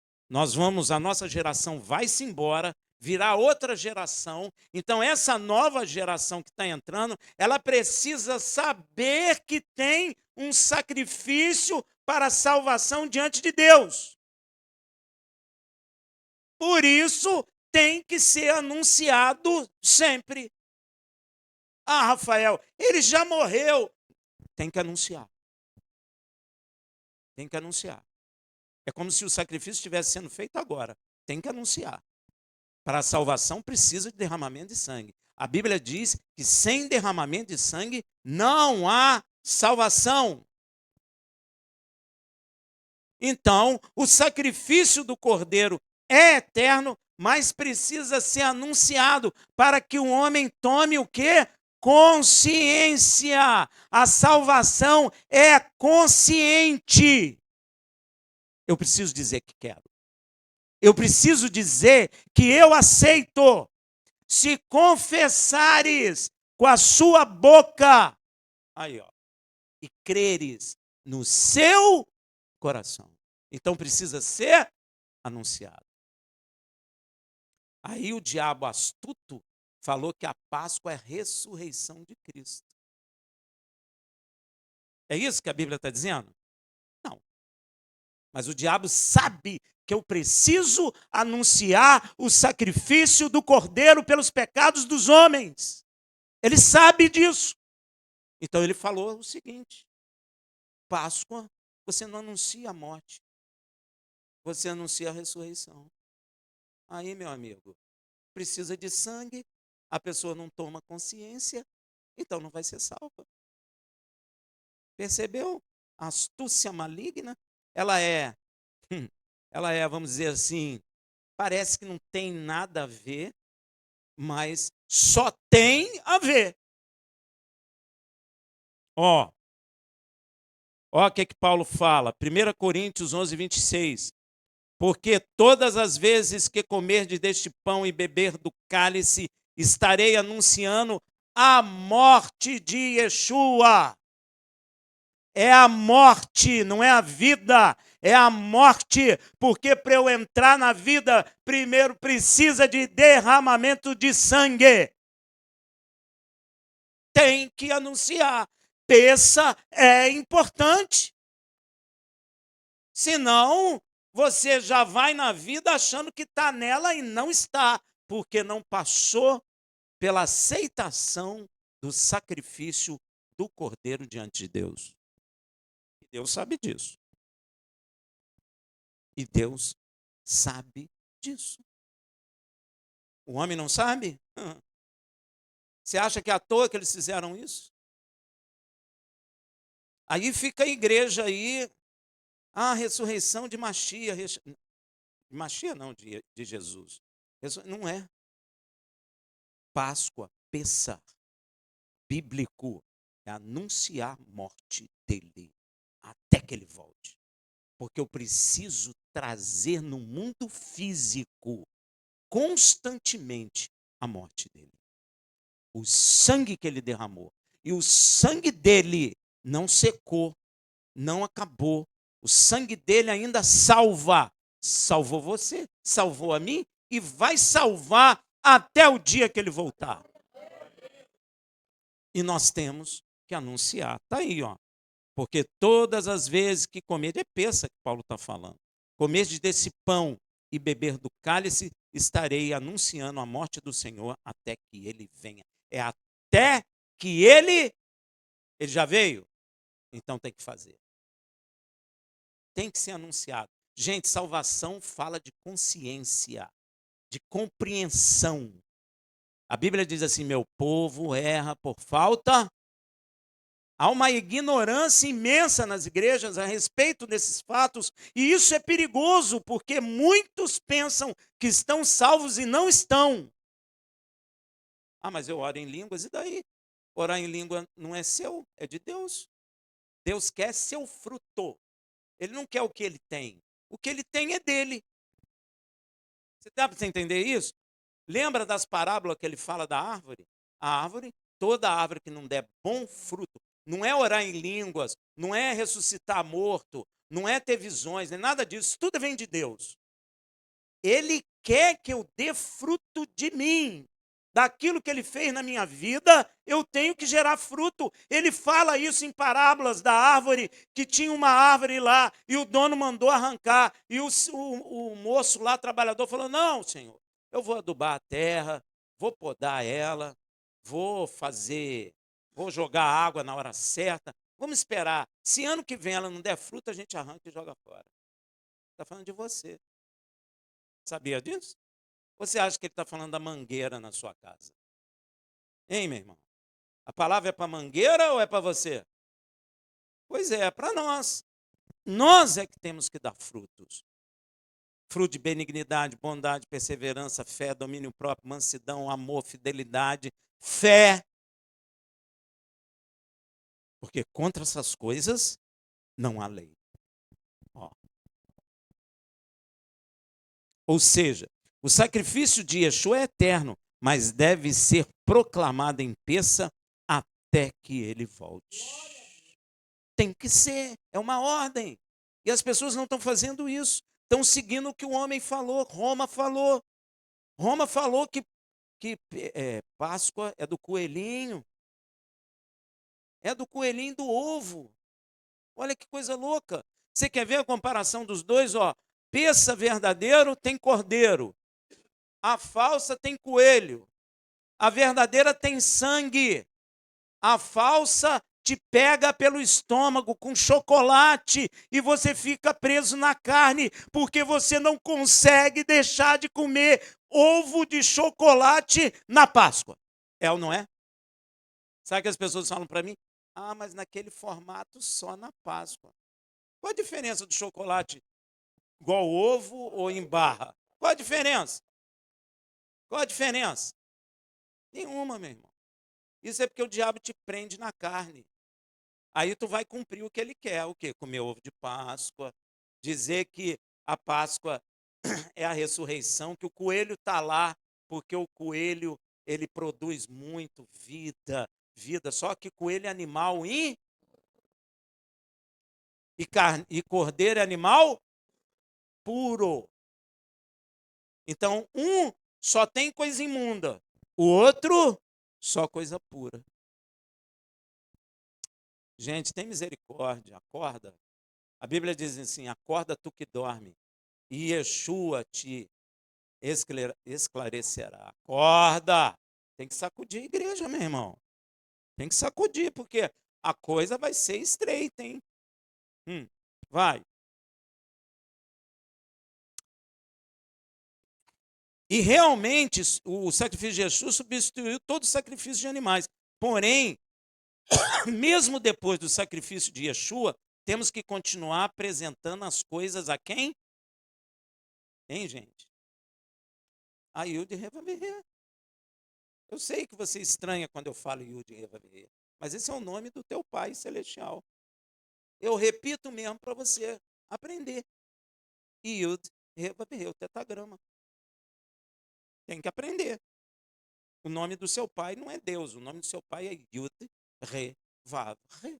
A nossa geração vai-se embora, virá outra geração. Então, essa nova geração que está entrando, ela precisa saber que tem um sacrifício para a salvação diante de Deus. Por isso, tem que ser anunciado sempre. Ah, Rafael, ele já morreu. Tem que anunciar. Tem que anunciar. É como se o sacrifício estivesse sendo feito agora. Tem que anunciar. Para a salvação precisa de derramamento de sangue. A Bíblia diz que sem derramamento de sangue não há salvação. Então, o sacrifício do Cordeiro é eterno, mas precisa ser anunciado para que o homem tome o quê? Consciência. A salvação é consciente. Eu preciso dizer que quero. Eu preciso dizer que eu aceito. Se confessares com a sua boca, aí ó, e creres no seu coração. Então precisa ser anunciado. Aí o diabo astuto falou que a Páscoa é a ressurreição de Cristo. É isso que a Bíblia está dizendo? Não. Mas o diabo sabe que eu preciso anunciar o sacrifício do Cordeiro pelos pecados dos homens. Ele sabe disso. Então ele falou o seguinte: Páscoa, você não anuncia a morte, você anuncia a ressurreição. Aí, meu amigo, precisa de sangue, a pessoa não toma consciência, então não vai ser salva. Percebeu? A astúcia maligna, ela é, vamos dizer assim, parece que não tem nada a ver, mas só tem a ver. Ó, Olha o que Paulo fala, 1 Coríntios 11, 26. Porque todas as vezes que comerdes deste pão e beber do cálice, estarei anunciando a morte de Yeshua. É a morte, não é a vida, é a morte, porque para eu entrar na vida, primeiro precisa de derramamento de sangue. Tem que anunciar. Peça é importante. Senão, você já vai na vida achando que está nela e não está, porque não passou pela aceitação do sacrifício do Cordeiro diante de Deus. E Deus sabe disso. E Deus sabe disso. O homem não sabe? Você acha que é à toa que eles fizeram isso? Aí fica a igreja aí, a ressurreição de Machia. Machia não, de Jesus. Não é. Páscoa, Pessah, bíblico, é anunciar a morte dele até que ele volte. Porque eu preciso trazer no mundo físico constantemente a morte dele. O sangue que ele derramou. E o sangue dele não secou, não acabou. O sangue dele ainda salva. Salvou você, salvou a mim e vai salvar até o dia que ele voltar. E nós temos que anunciar. Está aí, ó. Porque todas as vezes que comer, é peça que Paulo está falando. Comer desse pão e beber do cálice, estarei anunciando a morte do Senhor até que ele venha. É até que ele já veio? Então tem que fazer. Tem que ser anunciado. Gente, salvação fala de consciência, de compreensão. A Bíblia diz assim: meu povo erra por falta. Há uma ignorância imensa nas igrejas a respeito desses fatos, e isso é perigoso, porque muitos pensam que estão salvos e não estão. Ah, mas eu oro em línguas, e daí? Orar em língua não é seu, é de Deus. Deus quer seu fruto. Ele não quer o que ele tem. O que ele tem é dele. Você dá para você entender isso? Lembra das parábolas que ele fala da árvore? A árvore, toda árvore que não der bom fruto, não é orar em línguas, não é ressuscitar morto, não é ter visões, nem nada disso, tudo vem de Deus. Ele quer que eu dê fruto de mim. Daquilo que ele fez na minha vida, eu tenho que gerar fruto. Ele fala isso em parábolas da árvore, que tinha uma árvore lá, e o dono mandou arrancar, e o moço lá, trabalhador, falou: não, senhor, eu vou adubar a terra, vou podar ela, vou jogar água na hora certa, vamos esperar. Se ano que vem ela não der fruto, a gente arranca e joga fora. Está falando de você. Sabia disso? Você acha que ele está falando da mangueira na sua casa? Hein, meu irmão? A palavra é para mangueira ou é para você? Pois é para nós. Nós é que temos que dar frutos. Fruto de benignidade, bondade, perseverança, fé, domínio próprio, mansidão, amor, fidelidade, fé. Porque contra essas coisas não há lei. Ó. Ou seja, o sacrifício de Yeshua é eterno, mas deve ser proclamado em peça até que ele volte. Tem que ser, é uma ordem. E as pessoas não estão fazendo isso. Estão seguindo o que o homem falou, Roma falou. Roma falou que Páscoa é do coelhinho. É do coelhinho e do ovo. Olha que coisa louca. Você quer ver a comparação dos dois? Ó, peça verdadeiro tem cordeiro. A falsa tem coelho. A verdadeira tem sangue. A falsa te pega pelo estômago com chocolate e você fica preso na carne porque você não consegue deixar de comer ovo de chocolate na Páscoa. É ou não é? Sabe que as pessoas falam para mim? Ah, mas naquele formato só na Páscoa. Qual a diferença do chocolate igual ovo ou em barra? Qual a diferença? Qual a diferença? Nenhuma, meu irmão. Isso é porque o diabo te prende na carne. Aí tu vai cumprir o que ele quer, o quê? Comer ovo de Páscoa, dizer que a Páscoa é a ressurreição, que o coelho está lá, porque o coelho, ele produz muito vida, vida. Só que coelho é animal e cordeiro é animal puro. Então, um só tem coisa imunda, o outro só coisa pura. Gente, tem misericórdia, acorda. A Bíblia diz assim: acorda tu que dorme, e Yeshua te esclarecerá. Acorda! Tem que sacudir a igreja, meu irmão. Tem que sacudir, porque a coisa vai ser estreita, hein? Vai. E realmente o sacrifício de Jesus substituiu todo o sacrifício de animais. Porém, mesmo depois do sacrifício de Yeshua, temos que continuar apresentando as coisas a quem? Hein, gente? A Yud Revavirê. Eu sei que você estranha quando eu falo Yud Revavirê, mas esse é o nome do teu Pai Celestial. Eu repito mesmo para você aprender. Yud Revavirê, o tetagrama. Tem que aprender. O nome do seu pai não é Deus, o nome do seu pai é Yud Re Vav Re.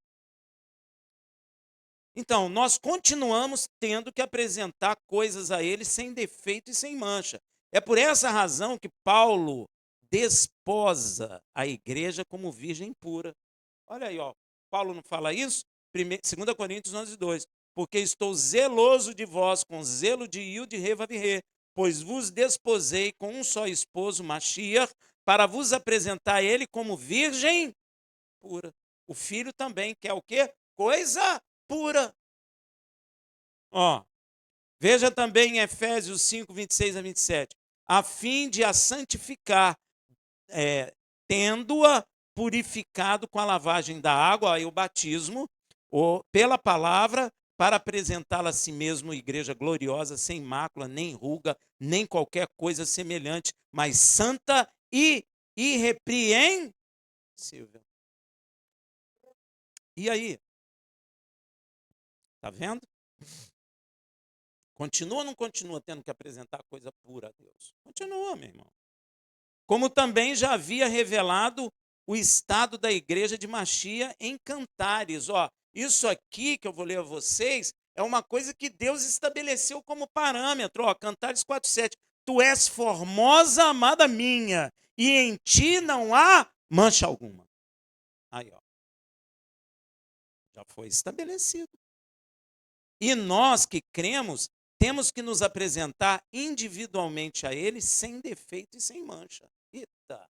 Então, nós continuamos tendo que apresentar coisas a ele sem defeito e sem mancha. É por essa razão que Paulo desposa a igreja como virgem pura. Olha aí, ó. Paulo não fala isso? 2 Coríntios 11:2. Porque estou zeloso de vós com zelo de Yud Revavirê, pois vos desposei com um só esposo, Mashiach, para vos apresentar ele como virgem pura. O filho também quer o quê? Coisa pura. Ó, veja também em Efésios 5:26-27. A fim de a santificar, tendo-a purificado com a lavagem da água e o batismo, ou pela palavra, para apresentá-la a si mesmo, igreja gloriosa, sem mácula, nem ruga, nem qualquer coisa semelhante, mas santa e irrepreensível. E aí? Tá vendo? Continua ou não continua tendo que apresentar coisa pura a Deus? Continua, meu irmão. Como também já havia revelado o estado da igreja de Machia em Cantares. Ó, isso aqui que eu vou ler a vocês é uma coisa que Deus estabeleceu como parâmetro. Ó, Cantares 4:7. Tu és formosa, amada minha, e em ti não há mancha alguma. Aí, ó. Já foi estabelecido. E nós que cremos, temos que nos apresentar individualmente a Ele sem defeito e sem mancha. Eita,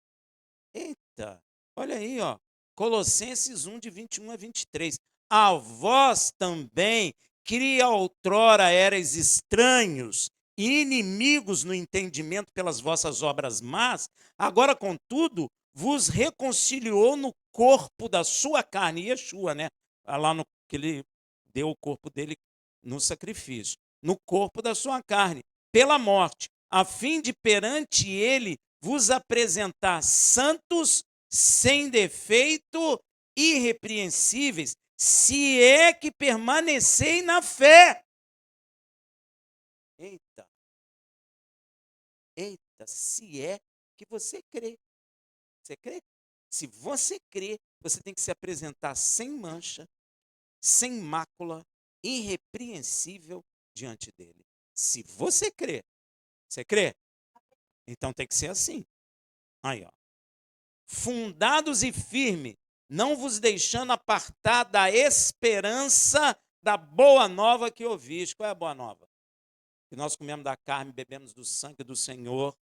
eita. Olha aí, ó. Colossenses 1, de 21-23. A vós também, que outrora erais estranhos e inimigos no entendimento pelas vossas obras más, agora, contudo, vos reconciliou no corpo da sua carne, Yeshua, né? Lá no que ele deu o corpo dele no sacrifício, no corpo da sua carne, pela morte, a fim de perante ele vos apresentar santos, sem defeito, irrepreensíveis, se é que permanecei na fé. Eita, eita, se é que você crê. Você crê? Se você crê, você tem que se apresentar sem mancha, sem mácula, irrepreensível diante dele. Se você crê, você crê? Então tem que ser assim. Aí, ó. Fundados e firmes, não vos deixando apartar da esperança da boa nova que ouviste. Qual é a boa nova? Que nós comemos da carne, bebemos do sangue do Senhor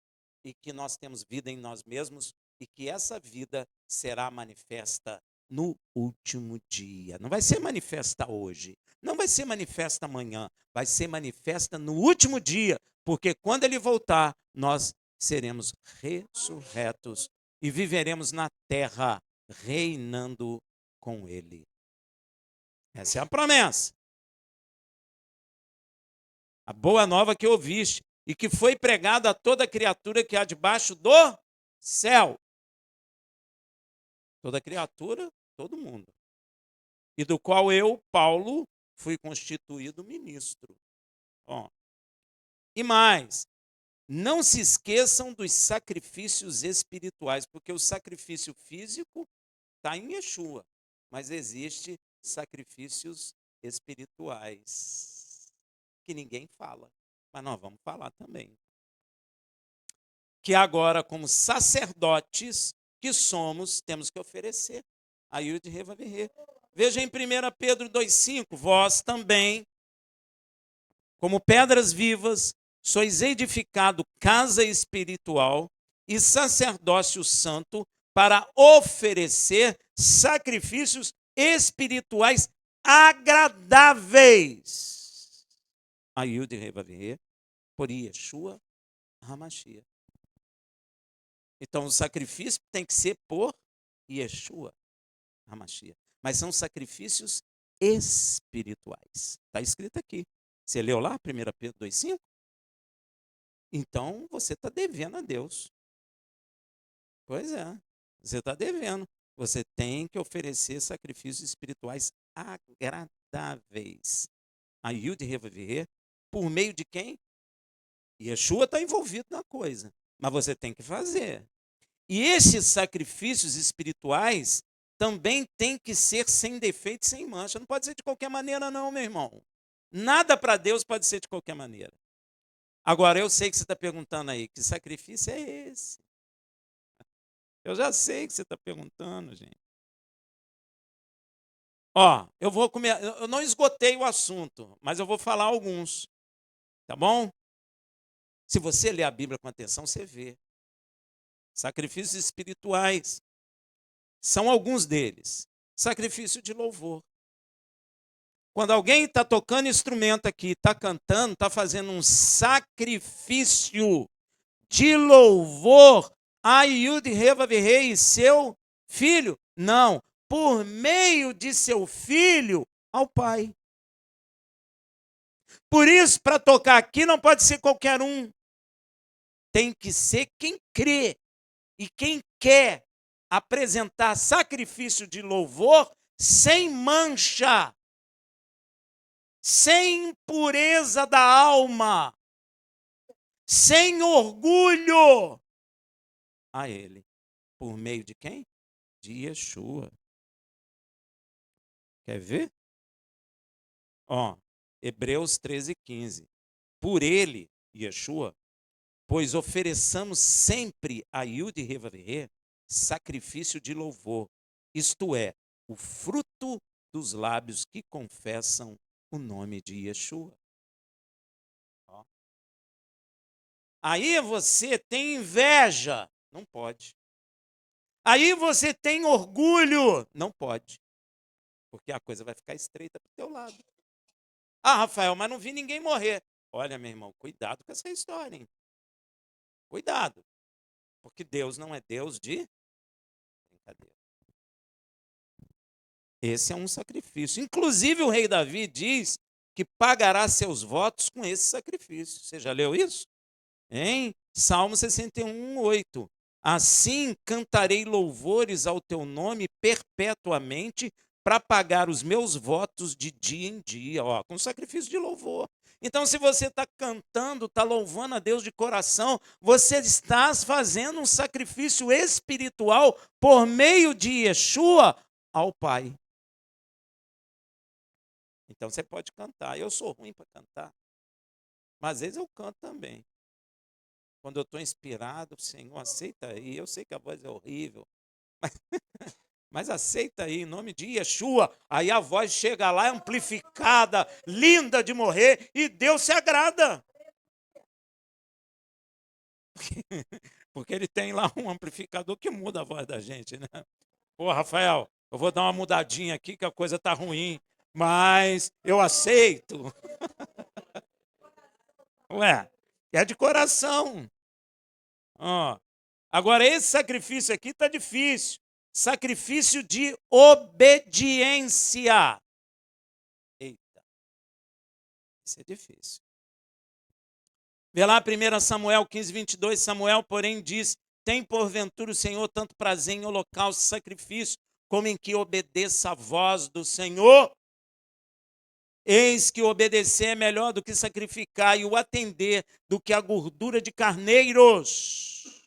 e que nós temos vida em nós mesmos e que essa vida será manifesta no último dia. Não vai ser manifesta hoje, não vai ser manifesta amanhã, vai ser manifesta no último dia, porque quando ele voltar, nós seremos ressurretos e viveremos na terra reinando com ele. Essa é a promessa. A boa nova que ouviste e que foi pregada a toda criatura que há debaixo do céu. Toda criatura, todo mundo. e do qual eu, Paulo, fui constituído ministro. Ó. E mais, não se esqueçam dos sacrifícios espirituais, porque o sacrifício físico está em Yeshua, mas existe sacrifícios espirituais que ninguém fala, mas nós vamos falar também. Que agora, como sacerdotes que somos, temos que oferecer a Yud Reva Virre. Veja em 1 Pedro 2,5, vós também, como pedras vivas, sois edificado casa espiritual e sacerdócio santo para oferecer sacrifícios espirituais agradáveis a Yud Reva Virre por Yeshua HaMashiach. Então, o sacrifício tem que ser por Yeshua HaMashiach. Mas são sacrifícios espirituais. Está escrito aqui. Você leu lá, 1 Pedro 2,5? Então, você está devendo a Deus. Pois é, você está devendo. Você tem que oferecer sacrifícios espirituais agradáveis a Yud Reva Virre, por meio de quem? Yeshua está envolvido na coisa, mas você tem que fazer. E esses sacrifícios espirituais também tem que ser sem defeito e sem mancha. Não pode ser de qualquer maneira, não, meu irmão. Nada para Deus pode ser de qualquer maneira. Agora, eu sei que você está perguntando aí, que sacrifício é esse? Eu já sei que você está perguntando, gente. Ó, eu não esgotei o assunto, mas eu vou falar alguns. Tá bom? Se você ler a Bíblia com atenção, você vê. Sacrifícios espirituais. São alguns deles. Sacrifício de louvor. Quando alguém está tocando instrumento aqui, está cantando, está fazendo um sacrifício de louvor a Yud Reva Virre e seu filho. Não, por meio de seu filho ao Pai. Por isso, para tocar aqui não pode ser qualquer um. Tem que ser quem crê e quem quer apresentar sacrifício de louvor sem mancha, sem impureza da alma, sem orgulho a Ele. Por meio de quem? De Yeshua. Quer ver? Ó, Hebreus 13:15. Por Ele, Yeshua, pois ofereçamos sempre a Yud Reva Virre sacrifício de louvor, isto é, o fruto dos lábios que confessam o nome de Yeshua. Ó. Aí você tem inveja, não pode. Aí você tem orgulho, não pode. Porque a coisa vai ficar estreita para o teu lado. Ah, Rafael, mas não vi ninguém morrer. Olha, meu irmão, cuidado com essa história, hein? Cuidado. Porque Deus não é Deus de brincadeira. Esse é um sacrifício. Inclusive, o rei Davi diz que pagará seus votos com esse sacrifício. Você já leu isso? Em Salmo 61:8. Assim cantarei louvores ao teu nome perpetuamente para pagar os meus votos de dia em dia, ó, com sacrifício de louvor. Então, se você está cantando, está louvando a Deus de coração, você está fazendo um sacrifício espiritual por meio de Yeshua ao Pai. Então, você pode cantar. Eu sou ruim para cantar, mas às vezes eu canto também. Quando eu estou inspirado, Senhor, aceita aí. Eu sei que a voz é horrível, mas aceita aí, em nome de Yeshua. Aí a voz chega lá amplificada, linda de morrer, e Deus se agrada. Porque ele tem lá um amplificador que muda a voz da gente, né? Pô, Rafael, eu vou dar uma mudadinha aqui que a coisa tá ruim, mas eu aceito. Ué, é de coração. Ó. Agora, esse sacrifício aqui está difícil. Sacrifício de obediência. Eita, isso é difícil. Vê lá 1 Samuel 15:22. Samuel, porém, diz: tem porventura o Senhor tanto prazer em holocausto e sacrifício, como em que obedeça a voz do Senhor. Eis que obedecer é melhor do que sacrificar, e o atender do que a gordura de carneiros.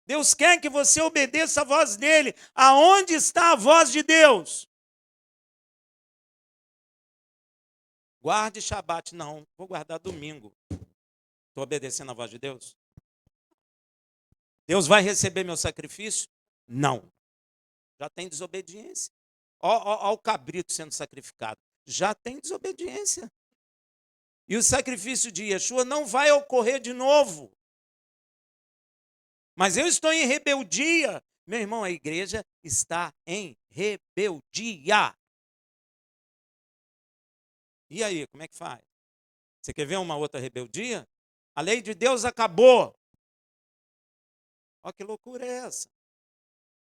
Deus quer que você obedeça a voz dele. Aonde está a voz de Deus? Guarde Shabat. Não, vou guardar domingo. Estou obedecendo a voz de Deus? Deus vai receber meu sacrifício? Não. Já tem desobediência. Ó o cabrito sendo sacrificado. Já tem desobediência. E o sacrifício de Yeshua não vai ocorrer de novo. Mas eu estou em rebeldia. Meu irmão, a igreja está em rebeldia. E aí, como é que faz? Você quer ver uma outra rebeldia? A lei de Deus acabou. Olha que loucura é essa.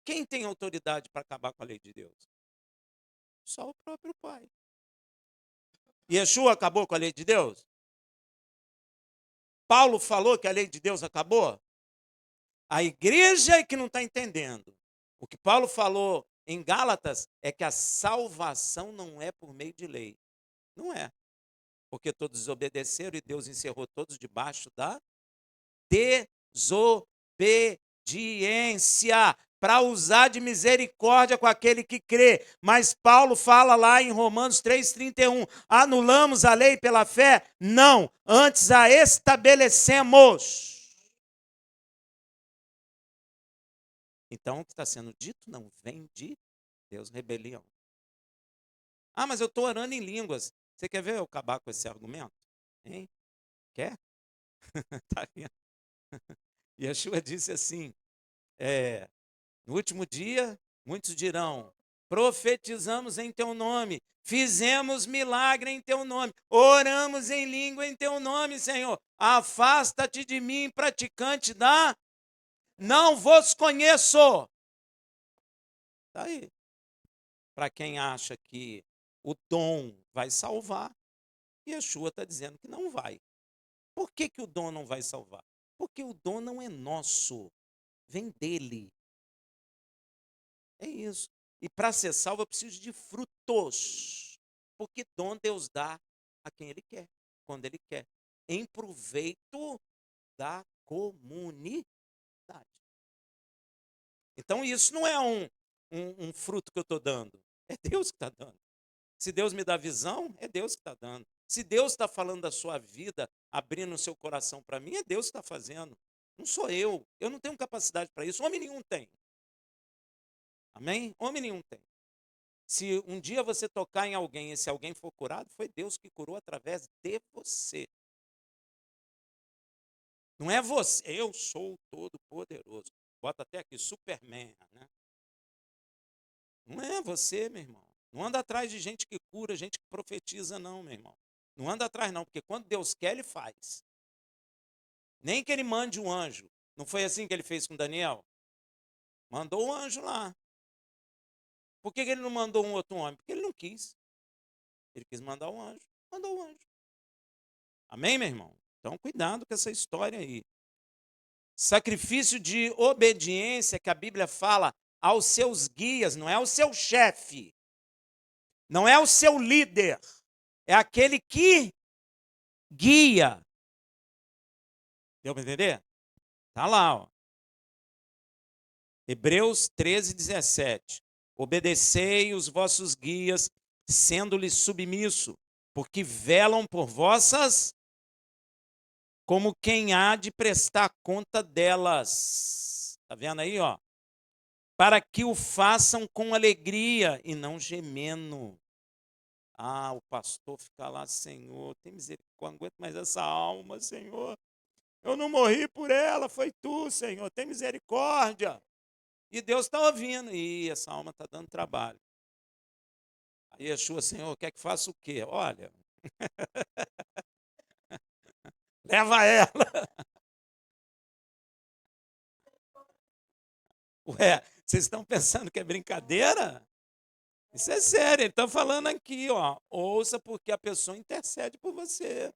Quem tem autoridade para acabar com a lei de Deus? Só o próprio Pai. Yeshua acabou com a lei de Deus? Paulo falou que a lei de Deus acabou? A igreja é que não está entendendo. O que Paulo falou em Gálatas é que a salvação não é por meio de lei. Não é. Porque todos desobedeceram e Deus encerrou todos debaixo da desobediência, para usar de misericórdia com aquele que crê. Mas Paulo fala lá em Romanos 3,31, anulamos a lei pela fé? Não, antes a estabelecemos. Então, o que está sendo dito não vem de Deus, rebelião. Ah, mas eu estou orando em línguas. Você quer ver eu acabar com esse argumento? Hein? Quer? Tá vendo? Yeshua disse assim, no último dia, muitos dirão, profetizamos em teu nome, fizemos milagre em teu nome, oramos em língua em teu nome, Senhor. Afasta-te de mim, praticante da... Não vos conheço. Está aí. Para quem acha que o dom vai salvar, Yeshua está dizendo que não vai. Por que o dom não vai salvar? Porque o dom não é nosso, vem dele. É isso. E para ser salvo eu preciso de frutos. Porque dom Deus dá a quem ele quer, quando ele quer. Em proveito da comunidade. Então isso não é um fruto que eu estou dando. É Deus que está dando. Se Deus me dá visão, é Deus que está dando. Se Deus está falando da sua vida, abrindo o seu coração para mim, é Deus que está fazendo. Não sou eu. Eu não tenho capacidade para isso. Homem nenhum tem. Amém? Homem nenhum tem. Se um dia você tocar em alguém e se alguém for curado, foi Deus que curou através de você. Não é você. Eu sou o Todo-Poderoso. Bota até aqui, Superman, né? Não é você, meu irmão. Não anda atrás de gente que cura, gente que profetiza, não, meu irmão. Não anda atrás, não, porque quando Deus quer, ele faz. Nem que ele mande um anjo. Não foi assim que ele fez com Daniel? Mandou um anjo lá. Por que ele não mandou um outro homem? Porque ele não quis. Ele quis mandar um anjo. Mandou um anjo. Amém, meu irmão? Então, cuidado com essa história aí. Sacrifício de obediência que a Bíblia fala aos seus guias, não é o seu chefe. Não é o seu líder. É aquele que guia. Deu para entender? Está lá, ó. Hebreus 13:17. Obedecei os vossos guias, sendo-lhes submisso, porque velam por vossas, como quem há de prestar conta delas. Está vendo aí, ó? Para que o façam com alegria e não gemendo. Ah, o pastor fica lá, Senhor, tem misericórdia, não aguento mais essa alma, Senhor. Eu não morri por ela, foi tu, Senhor, tem misericórdia. E Deus está ouvindo. E essa alma está dando trabalho. Aí Yeshua, Senhor, quer que faça o quê? Olha, leva ela. Ué, vocês estão pensando que é brincadeira? Isso é sério, ele está falando aqui, ó. Ouça porque a pessoa intercede por você.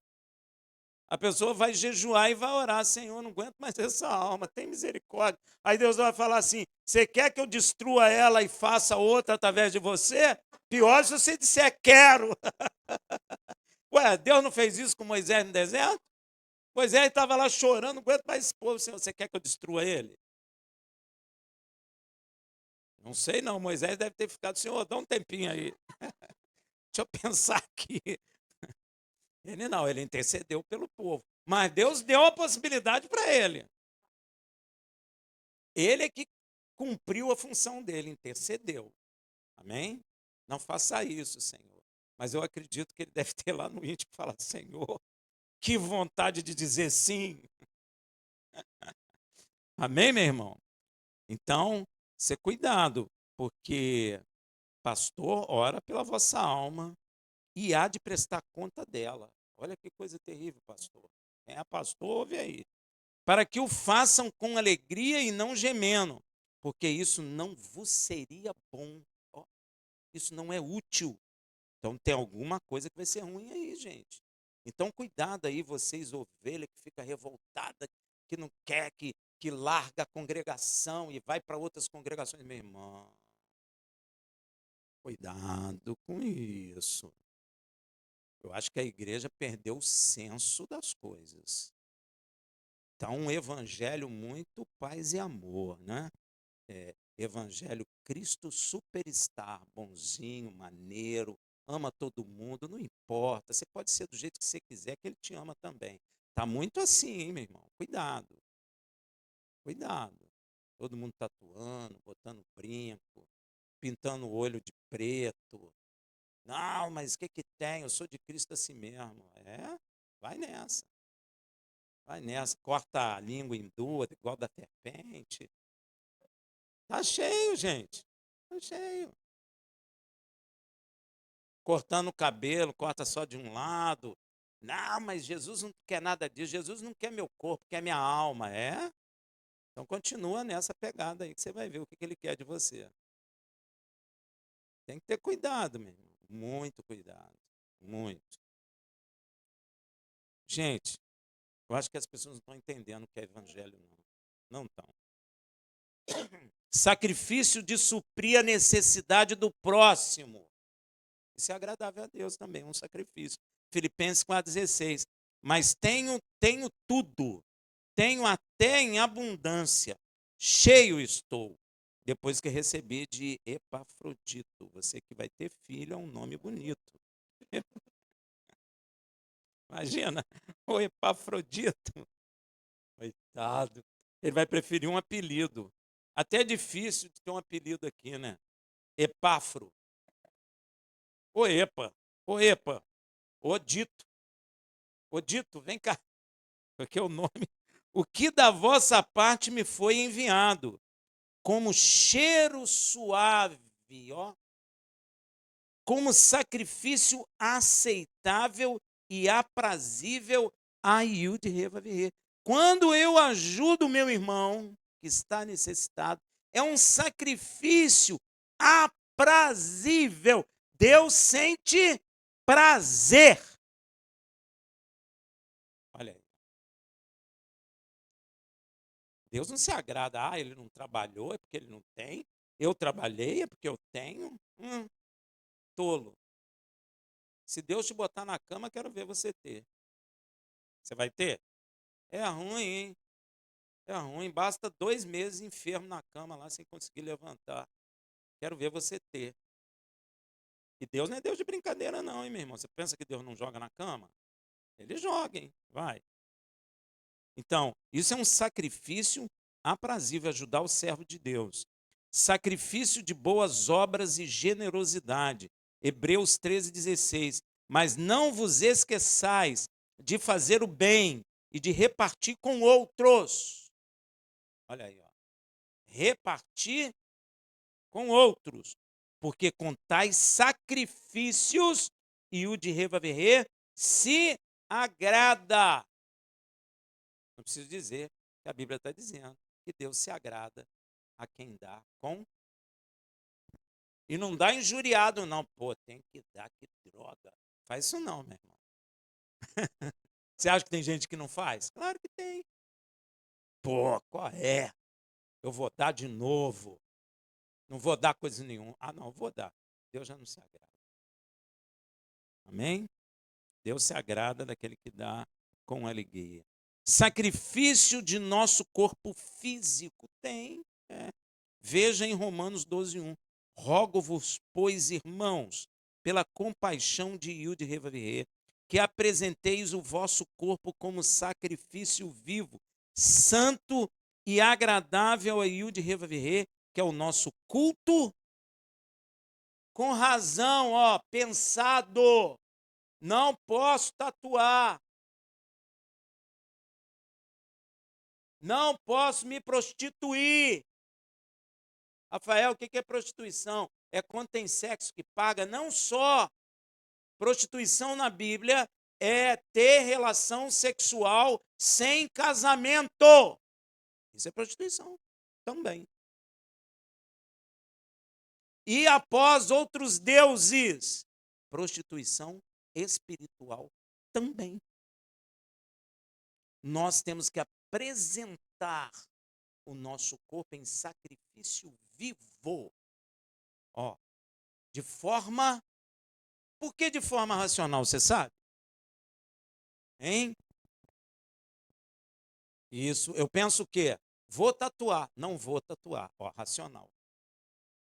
A pessoa vai jejuar e vai orar: Senhor, não aguento mais essa alma, tem misericórdia. Aí Deus vai falar assim: você quer que eu destrua ela e faça outra através de você? Pior se você disser quero. Ué, Deus não fez isso com Moisés no deserto? Moisés estava lá chorando: não aguento mais esse povo, Senhor, você quer que eu destrua ele? Não sei não, Moisés deve ter ficado: Senhor, dá um tempinho aí. Deixa eu pensar aqui. Ele não, ele intercedeu pelo povo. Mas Deus deu a possibilidade para ele. Ele é que cumpriu a função dele, intercedeu. Amém? Não faça isso, Senhor. Mas eu acredito que ele deve ter lá no íntimo falar: Senhor, que vontade de dizer sim. Amém, meu irmão? Então, ser cuidado, porque pastor ora pela vossa alma e há de prestar conta dela. Olha que coisa terrível, pastor. Quem é pastor, ouve aí. Para que o façam com alegria e não gemendo, porque isso não vos seria bom. Ó, isso não é útil. Então tem alguma coisa que vai ser ruim aí, gente. Então cuidado aí, vocês, ovelha que fica revoltada, que não quer, que larga a congregação e vai para outras congregações. Meu irmão, cuidado com isso. Eu acho que a igreja perdeu o senso das coisas. Está um evangelho muito paz e amor, né? Evangelho Cristo superstar, bonzinho, maneiro, ama todo mundo, não importa. Você pode ser do jeito que você quiser, que ele te ama também. Tá muito assim, hein, meu irmão? Cuidado, cuidado. Todo mundo tatuando, botando brinco, pintando o olho de preto. Não, mas o que que tem? Eu sou de Cristo assim mesmo. É, vai nessa. Vai nessa, corta a língua em duas, igual da serpente. Tá cheio, gente. Tá cheio. Cortando o cabelo, corta só de um lado. Não, mas Jesus não quer nada disso. Jesus não quer meu corpo, quer minha alma. É? Então continua nessa pegada aí que você vai ver o que ele quer de você. Tem que ter cuidado, meu irmão. Muito cuidado. Muito. Gente, eu acho que as pessoas não estão entendendo o que é evangelho, não. Não estão. Sacrifício de suprir a necessidade do próximo. Isso é agradável a Deus também, um sacrifício. Filipenses 4,16. Mas tenho tudo, tenho até em abundância, cheio estou, depois que recebi de Epafrodito. Você que vai ter filho é um nome bonito. Imagina, o Epafrodito, coitado, ele vai preferir um apelido. Até é difícil de ter um apelido aqui, né? Epafro. Ô Epa, ô Epa, ô Dito, ô Dito, vem cá, porque é o nome. O que da vossa parte me foi enviado, como cheiro suave, ó, como sacrifício aceitável e aprazível a Yud Revavirê. Quando eu ajudo o meu irmão que está necessitado, é um sacrifício aprazível. Deus sente prazer. Olha aí. Deus não se agrada, ele não trabalhou, é porque ele não tem. Eu trabalhei, é porque eu tenho. Tolo. Se Deus te botar na cama, quero ver você ter. Você vai ter? É ruim, hein? É ruim. Basta 2 meses enfermo na cama lá sem conseguir levantar. Quero ver você ter. E Deus não é Deus de brincadeira, não, hein, meu irmão? Você pensa que Deus não joga na cama? Ele joga, hein? Vai. Então, isso é um sacrifício aprazível, ajudar o servo de Deus. Sacrifício de boas obras e generosidade. Hebreus 13,16. Mas não vos esqueçais de fazer o bem e de repartir com outros. Olha aí, ó. Repartir com outros. Porque com tais sacrifícios e o de revaverrer se agrada. Não preciso dizer que a Bíblia está dizendo que Deus se agrada a quem dá com. E não dá injuriado, não. Pô, tem que dar, que droga. Faz isso não, meu irmão. Você acha que tem gente que não faz? Claro que tem. Pô, qual é? Eu vou dar de novo. Não vou dar coisa nenhuma. Ah, não, vou dar. Deus já não se agrada. Amém? Deus se agrada daquele que dá com alegria. Sacrifício de nosso corpo físico tem. Veja em Romanos 12:1. Rogo-vos, pois, irmãos, pela compaixão de Yud Revavirê, que apresenteis o vosso corpo como sacrifício vivo, santo e agradável a Yud Revavirê, que é o nosso culto, com razão, pensado. Não posso tatuar. Não posso me prostituir. Rafael, o que é prostituição? É quando tem sexo que paga. Não só prostituição na Bíblia é ter relação sexual sem casamento. Isso é prostituição também. E após outros deuses, prostituição espiritual também. Nós temos que apresentar o nosso corpo em sacrifício vivo. De forma... Por que de forma racional, você sabe? Hein? Isso, eu penso o quê? Vou tatuar. Não vou tatuar. Racional.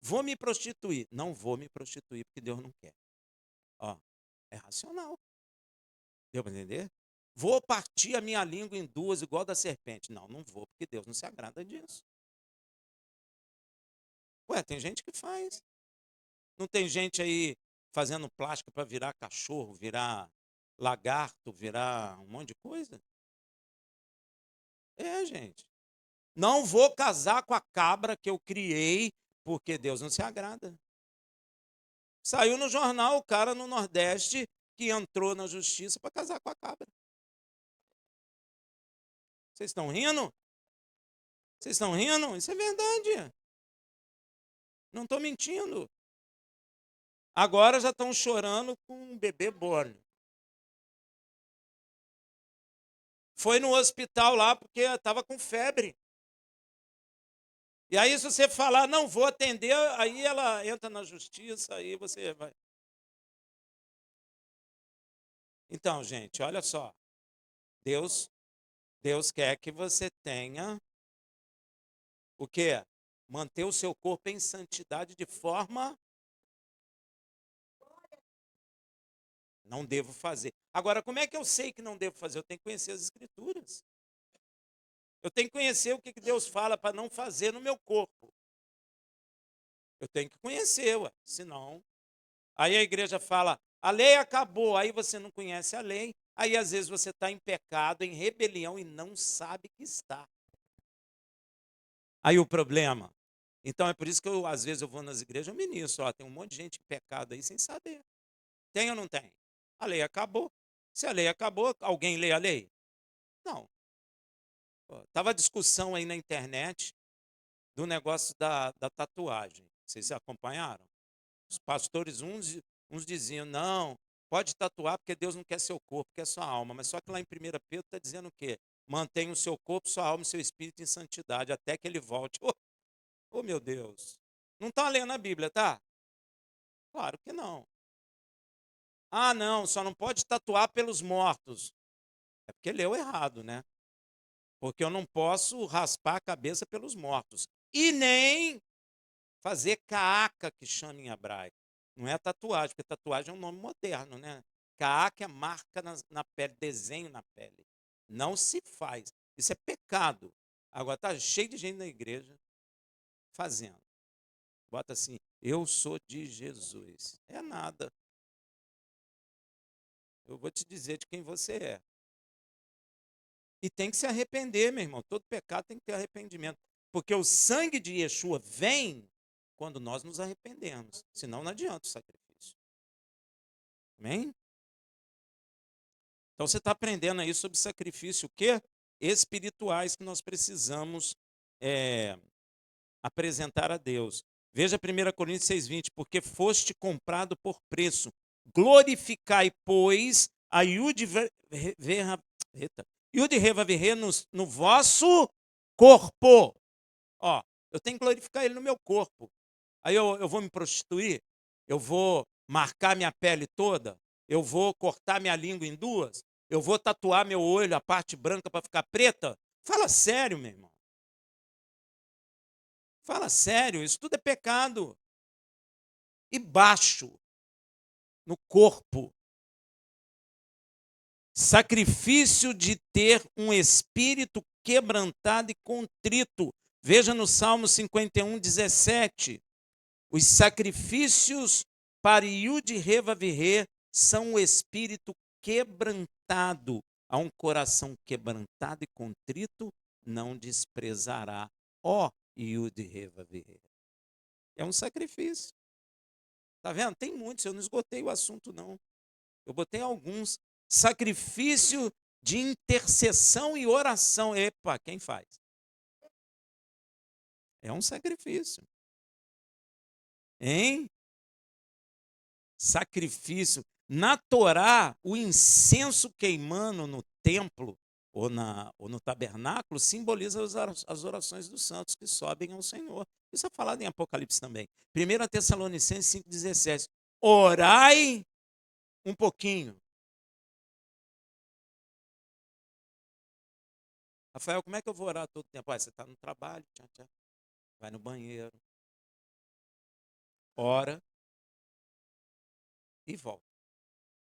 Vou me prostituir. Não vou me prostituir porque Deus não quer. É racional. Deu para entender? Vou partir a minha língua em duas igual da serpente. Não, não vou porque Deus não se agrada disso. Ué, tem gente que faz. Não tem gente aí fazendo plástica para virar cachorro, virar lagarto, virar um monte de coisa? Gente. Não vou casar com a cabra que eu criei, porque Deus não se agrada. Saiu no jornal o cara no Nordeste que entrou na justiça para casar com a cabra. Vocês estão rindo? Vocês estão rindo? Isso é verdade. Não estou mentindo. Agora já estão chorando com um bebê born. Foi no hospital lá porque estava com febre. E aí, se você falar, não vou atender, aí ela entra na justiça, aí você vai. Então, gente, olha só. Deus quer que você tenha o quê? Manter o seu corpo em santidade de forma... Não devo fazer. Agora, como é que eu sei que não devo fazer? Eu tenho que conhecer as Escrituras. Eu tenho que conhecer o que Deus fala para não fazer no meu corpo. Eu tenho que conhecer, senão... Aí a igreja fala, a lei acabou, aí você não conhece a lei, aí às vezes você está em pecado, em rebelião e não sabe que está. Aí o problema. Então é por isso que às vezes eu vou nas igrejas, eu ministro, tem um monte de gente em pecado aí sem saber. Tem ou não tem? A lei acabou. Se a lei acabou, alguém lê a lei? Não. Estava discussão aí na internet do negócio da tatuagem. Vocês acompanharam? Os pastores, uns diziam, não, pode tatuar porque Deus não quer seu corpo, quer sua alma. Mas só que lá em 1 Pedro está dizendo o quê? Mantenha o seu corpo, sua alma e seu espírito em santidade, até que ele volte. Oh, meu Deus. Não está lendo a Bíblia, tá? Claro que não. Ah, não, só não pode tatuar pelos mortos. É porque leu errado, né? Porque eu não posso raspar a cabeça pelos mortos. E nem fazer caaca, que chama em hebraico. Não é tatuagem, porque tatuagem é um nome moderno, né? Caaca é marca na pele, desenho na pele. Não se faz. Isso é pecado. Agora está cheio de gente na igreja fazendo. Bota assim, eu sou de Jesus. É nada. Eu vou te dizer de quem você é. E tem que se arrepender, meu irmão. Todo pecado tem que ter arrependimento. Porque o sangue de Yeshua vem quando nós nos arrependemos. Senão não adianta o sacrifício. Amém? Então você está aprendendo aí sobre sacrifício o quê? Espirituais que nós precisamos apresentar a Deus. Veja 1 Coríntios 6,20. Porque foste comprado por preço. Glorificai, pois, a Yud Eita. Yud Re Vav Re no vosso corpo. Ó, eu tenho que glorificar ele no meu corpo. Aí eu vou me prostituir, eu vou marcar minha pele toda, eu vou cortar minha língua em duas, eu vou tatuar meu olho, a parte branca para ficar preta. Fala sério, meu irmão. Fala sério, isso tudo é pecado. E baixo, no corpo. Sacrifício de ter um espírito quebrantado e contrito. Veja no Salmo 51, 17. Os sacrifícios para Yud Re Vav Re são o espírito quebrantado. A um coração quebrantado e contrito não desprezará. Ó Yud Re Vav Re. É um sacrifício. Tá vendo? Tem muitos, eu não esgotei o assunto, não. Eu botei alguns. Sacrifício de intercessão e oração. Epa, quem faz? É um sacrifício. Hein? Sacrifício. Na Torá, o incenso queimando no templo ou no tabernáculo simboliza as orações dos santos que sobem ao Senhor. Isso é falado em Apocalipse também. 1 Tessalonicenses 5,17. Orai um pouquinho. Rafael, como é que eu vou orar todo o tempo? Você está no trabalho, vai no banheiro, ora e volta.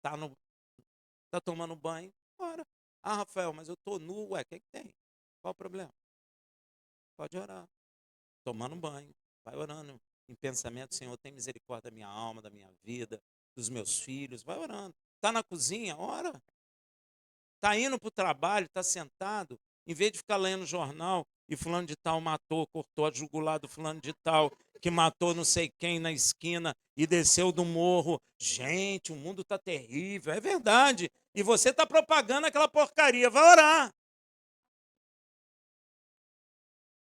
Tá tomando banho, ora. Ah, Rafael, mas eu estou nu, ué, o que tem? Qual o problema? Pode orar. Tomando banho, vai orando em pensamento, Senhor, tem misericórdia da minha alma, da minha vida, dos meus filhos, vai orando. Está na cozinha, ora. Está indo para o trabalho, está sentado, em vez de ficar lendo jornal e fulano de tal matou, cortou a jugular do fulano de tal, que matou não sei quem na esquina e desceu do morro. Gente, o mundo está terrível, é verdade. E você está propagando aquela porcaria, vai orar.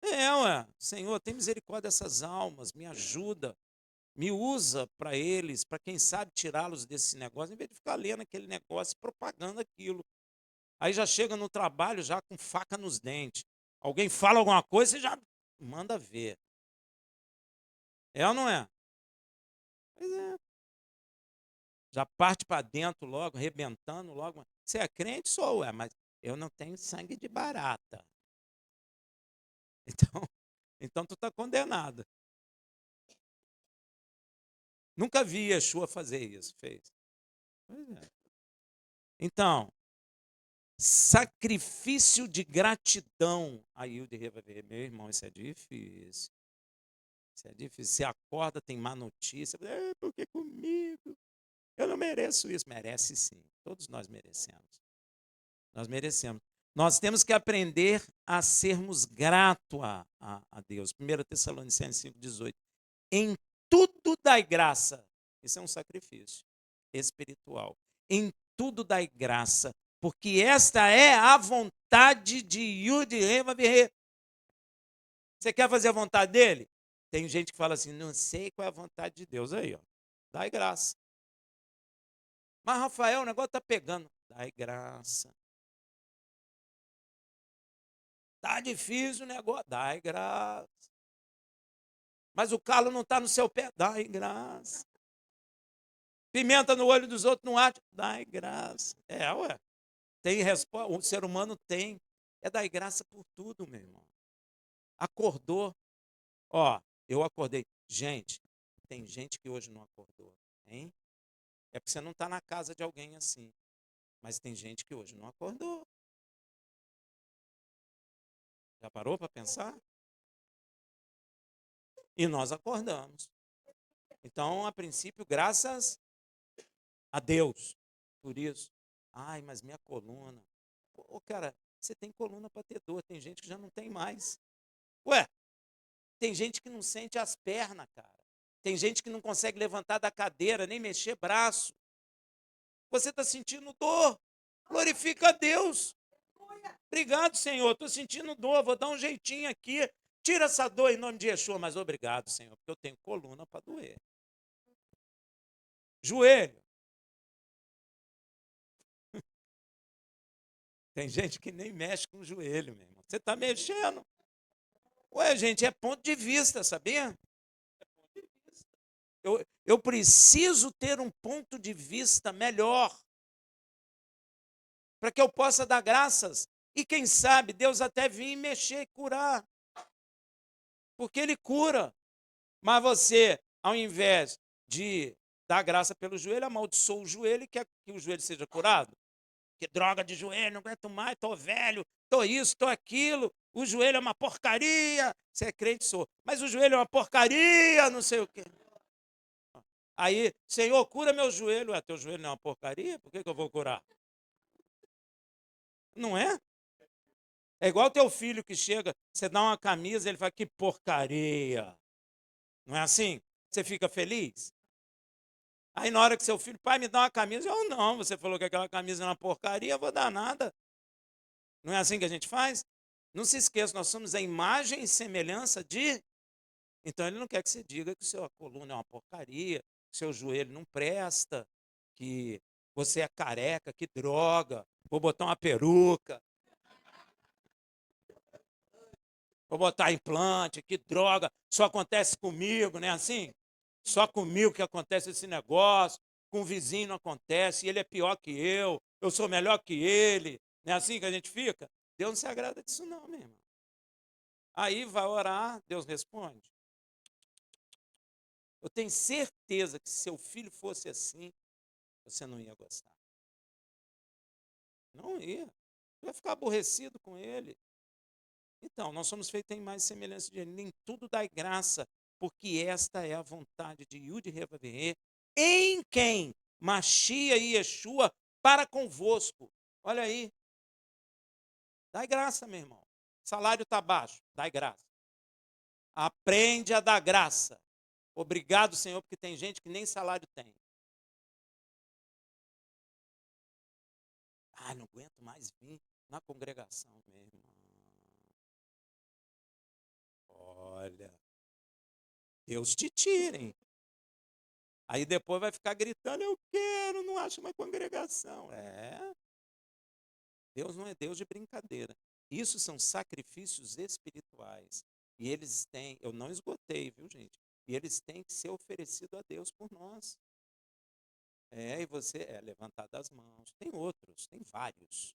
Ué, Senhor, tem misericórdia dessas almas, me ajuda, me usa para eles, para quem sabe tirá-los desse negócio, em vez de ficar lendo aquele negócio, propagando aquilo. Aí já chega no trabalho já com faca nos dentes. Alguém fala alguma coisa, você já manda ver. É ou não é? Pois é. Já parte para dentro logo, arrebentando logo. Você é crente? Sou, mas eu não tenho sangue de barata. Então tu está condenado. Nunca vi Yeshua fazer isso, fez. Pois é. Então, sacrifício de gratidão. Aí o de rever, meu irmão, isso é difícil. Isso é difícil. Você acorda, tem má notícia. Por que comigo? Eu não mereço isso. Merece sim. Todos nós merecemos. Nós merecemos. Nós temos que aprender a sermos gratos a Deus. 1 Tessalonicenses 5,18. Em tudo dai graça. Isso é um sacrifício espiritual. Em tudo dai graça, porque esta é a vontade de Yud Re Vav Re. Você quer fazer a vontade dele? Tem gente que fala assim, não sei qual é a vontade de Deus. Aí, ó, dai graça. Mas, Rafael, o negócio está pegando. Dai graça. Tá difícil o negócio. Dai graça. Mas o calo não está no seu pé. Dai graça. Pimenta no olho dos outros não arde. Dai graça. Ué. Tem resposta. O ser humano tem. É dar graça por tudo, meu irmão. Acordou. Ó, eu acordei. Gente, tem gente que hoje não acordou. Hein? É porque você não está na casa de alguém assim. Mas tem gente que hoje não acordou. Já parou para pensar? E nós acordamos. Então, a princípio, graças a Deus por isso. Ai, mas minha coluna. Pô, cara, você tem coluna para ter dor. Tem gente que já não tem mais. Ué, tem gente que não sente as pernas, cara. Tem gente que não consegue levantar da cadeira, nem mexer braço. Você está sentindo dor. Glorifica a Deus. Obrigado, Senhor. Estou sentindo dor. Vou dar um jeitinho aqui. Tira essa dor em nome de Yeshua. Mas obrigado, Senhor, porque eu tenho coluna para doer. Joelho. Tem gente que nem mexe com o joelho, meu irmão. Você está mexendo. Ué, gente, é ponto de vista, sabia? É ponto de vista. Eu preciso ter um ponto de vista melhor para que eu possa dar graças. E quem sabe Deus até vir mexer e curar. Porque Ele cura. Mas você, ao invés de dar graça pelo joelho, amaldiçoa o joelho e quer que o joelho seja curado. Que droga de joelho, não aguento mais, estou velho, estou isso, estou aquilo. O joelho é uma porcaria. Você é crente, sou. Mas o joelho é uma porcaria, não sei o quê. Aí, Senhor, cura meu joelho. Ué, teu joelho não é uma porcaria? Por que eu vou curar? Não é? É igual teu filho que chega, você dá uma camisa, ele fala, que porcaria. Não é assim? Você fica feliz? Aí na hora que seu filho, pai, me dá uma camisa, eu não, você falou que aquela camisa é uma porcaria, eu vou dar nada. Não é assim que a gente faz? Não se esqueça, nós somos a imagem e semelhança de... Então ele não quer que você diga que sua coluna é uma porcaria, que seu joelho não presta, que você é careca, que droga, vou botar uma peruca, vou botar implante, que droga, só acontece comigo, não é assim? Só comigo que acontece esse negócio, com o vizinho não acontece, ele é pior que eu sou melhor que ele, não é assim que a gente fica? Deus não se agrada disso não, meu irmão. Aí vai orar, Deus responde. Eu tenho certeza que se seu filho fosse assim, você não ia gostar. Não ia. Você ia ficar aborrecido com ele. Então, nós somos feitos em mais semelhança de ele. Nem tudo dá graça, porque esta é a vontade de Yud Revaverê, em quem Machia e Yeshua para convosco. Olha aí. Dai graça, meu irmão. O salário está baixo. Dai graça. Aprende a dar graça. Obrigado, Senhor, porque tem gente que nem salário tem. Ah, não aguento mais vir na congregação, meu irmão. Olha, Deus te tirem. Aí depois vai ficar gritando, eu quero, não acho mais congregação. É, Deus não é Deus de brincadeira. Isso são sacrifícios espirituais. E eles têm, eu não esgotei, viu, gente? E eles têm que ser oferecidos a Deus por nós. E você levantar das mãos. Tem outros, tem vários.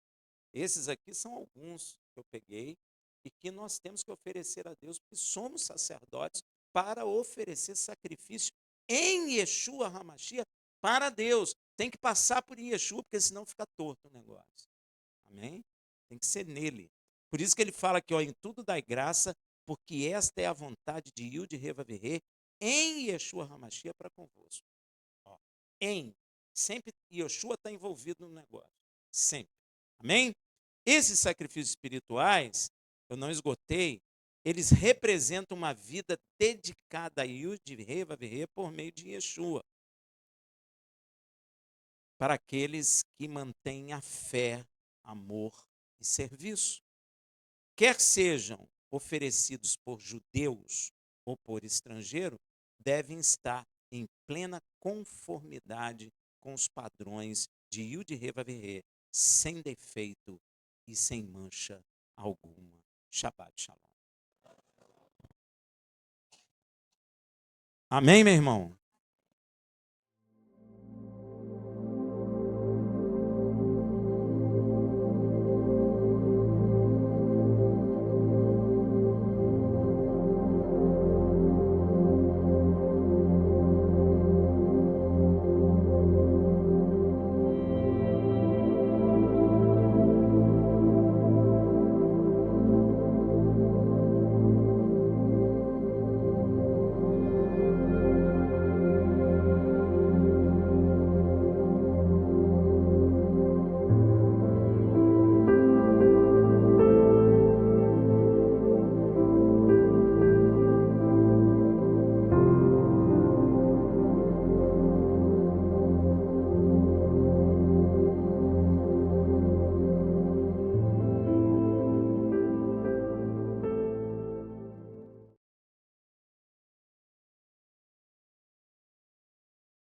Esses aqui são alguns que eu peguei e que nós temos que oferecer a Deus, porque somos sacerdotes para oferecer sacrifício em Yeshua HaMashiach para Deus. Tem que passar por Yeshua, porque senão fica torto o negócio. Amém? Tem que ser nele. Por isso que ele fala que em tudo dai graça, porque esta é a vontade de Yud Revaverê em Yeshua HaMashiach para convosco. Ó, em. Sempre Yeshua está envolvido no negócio. Sempre. Amém? Esses sacrifícios espirituais, eu não esgotei, eles representam uma vida dedicada a Yud Revaverê por meio de Yeshua. Para aqueles que mantêm a fé, amor e serviço. Quer sejam oferecidos por judeus ou por estrangeiro, devem estar em plena conformidade com os padrões de Yud Revaverê, sem defeito e sem mancha alguma. Shabbat Shalom. Amém, meu irmão?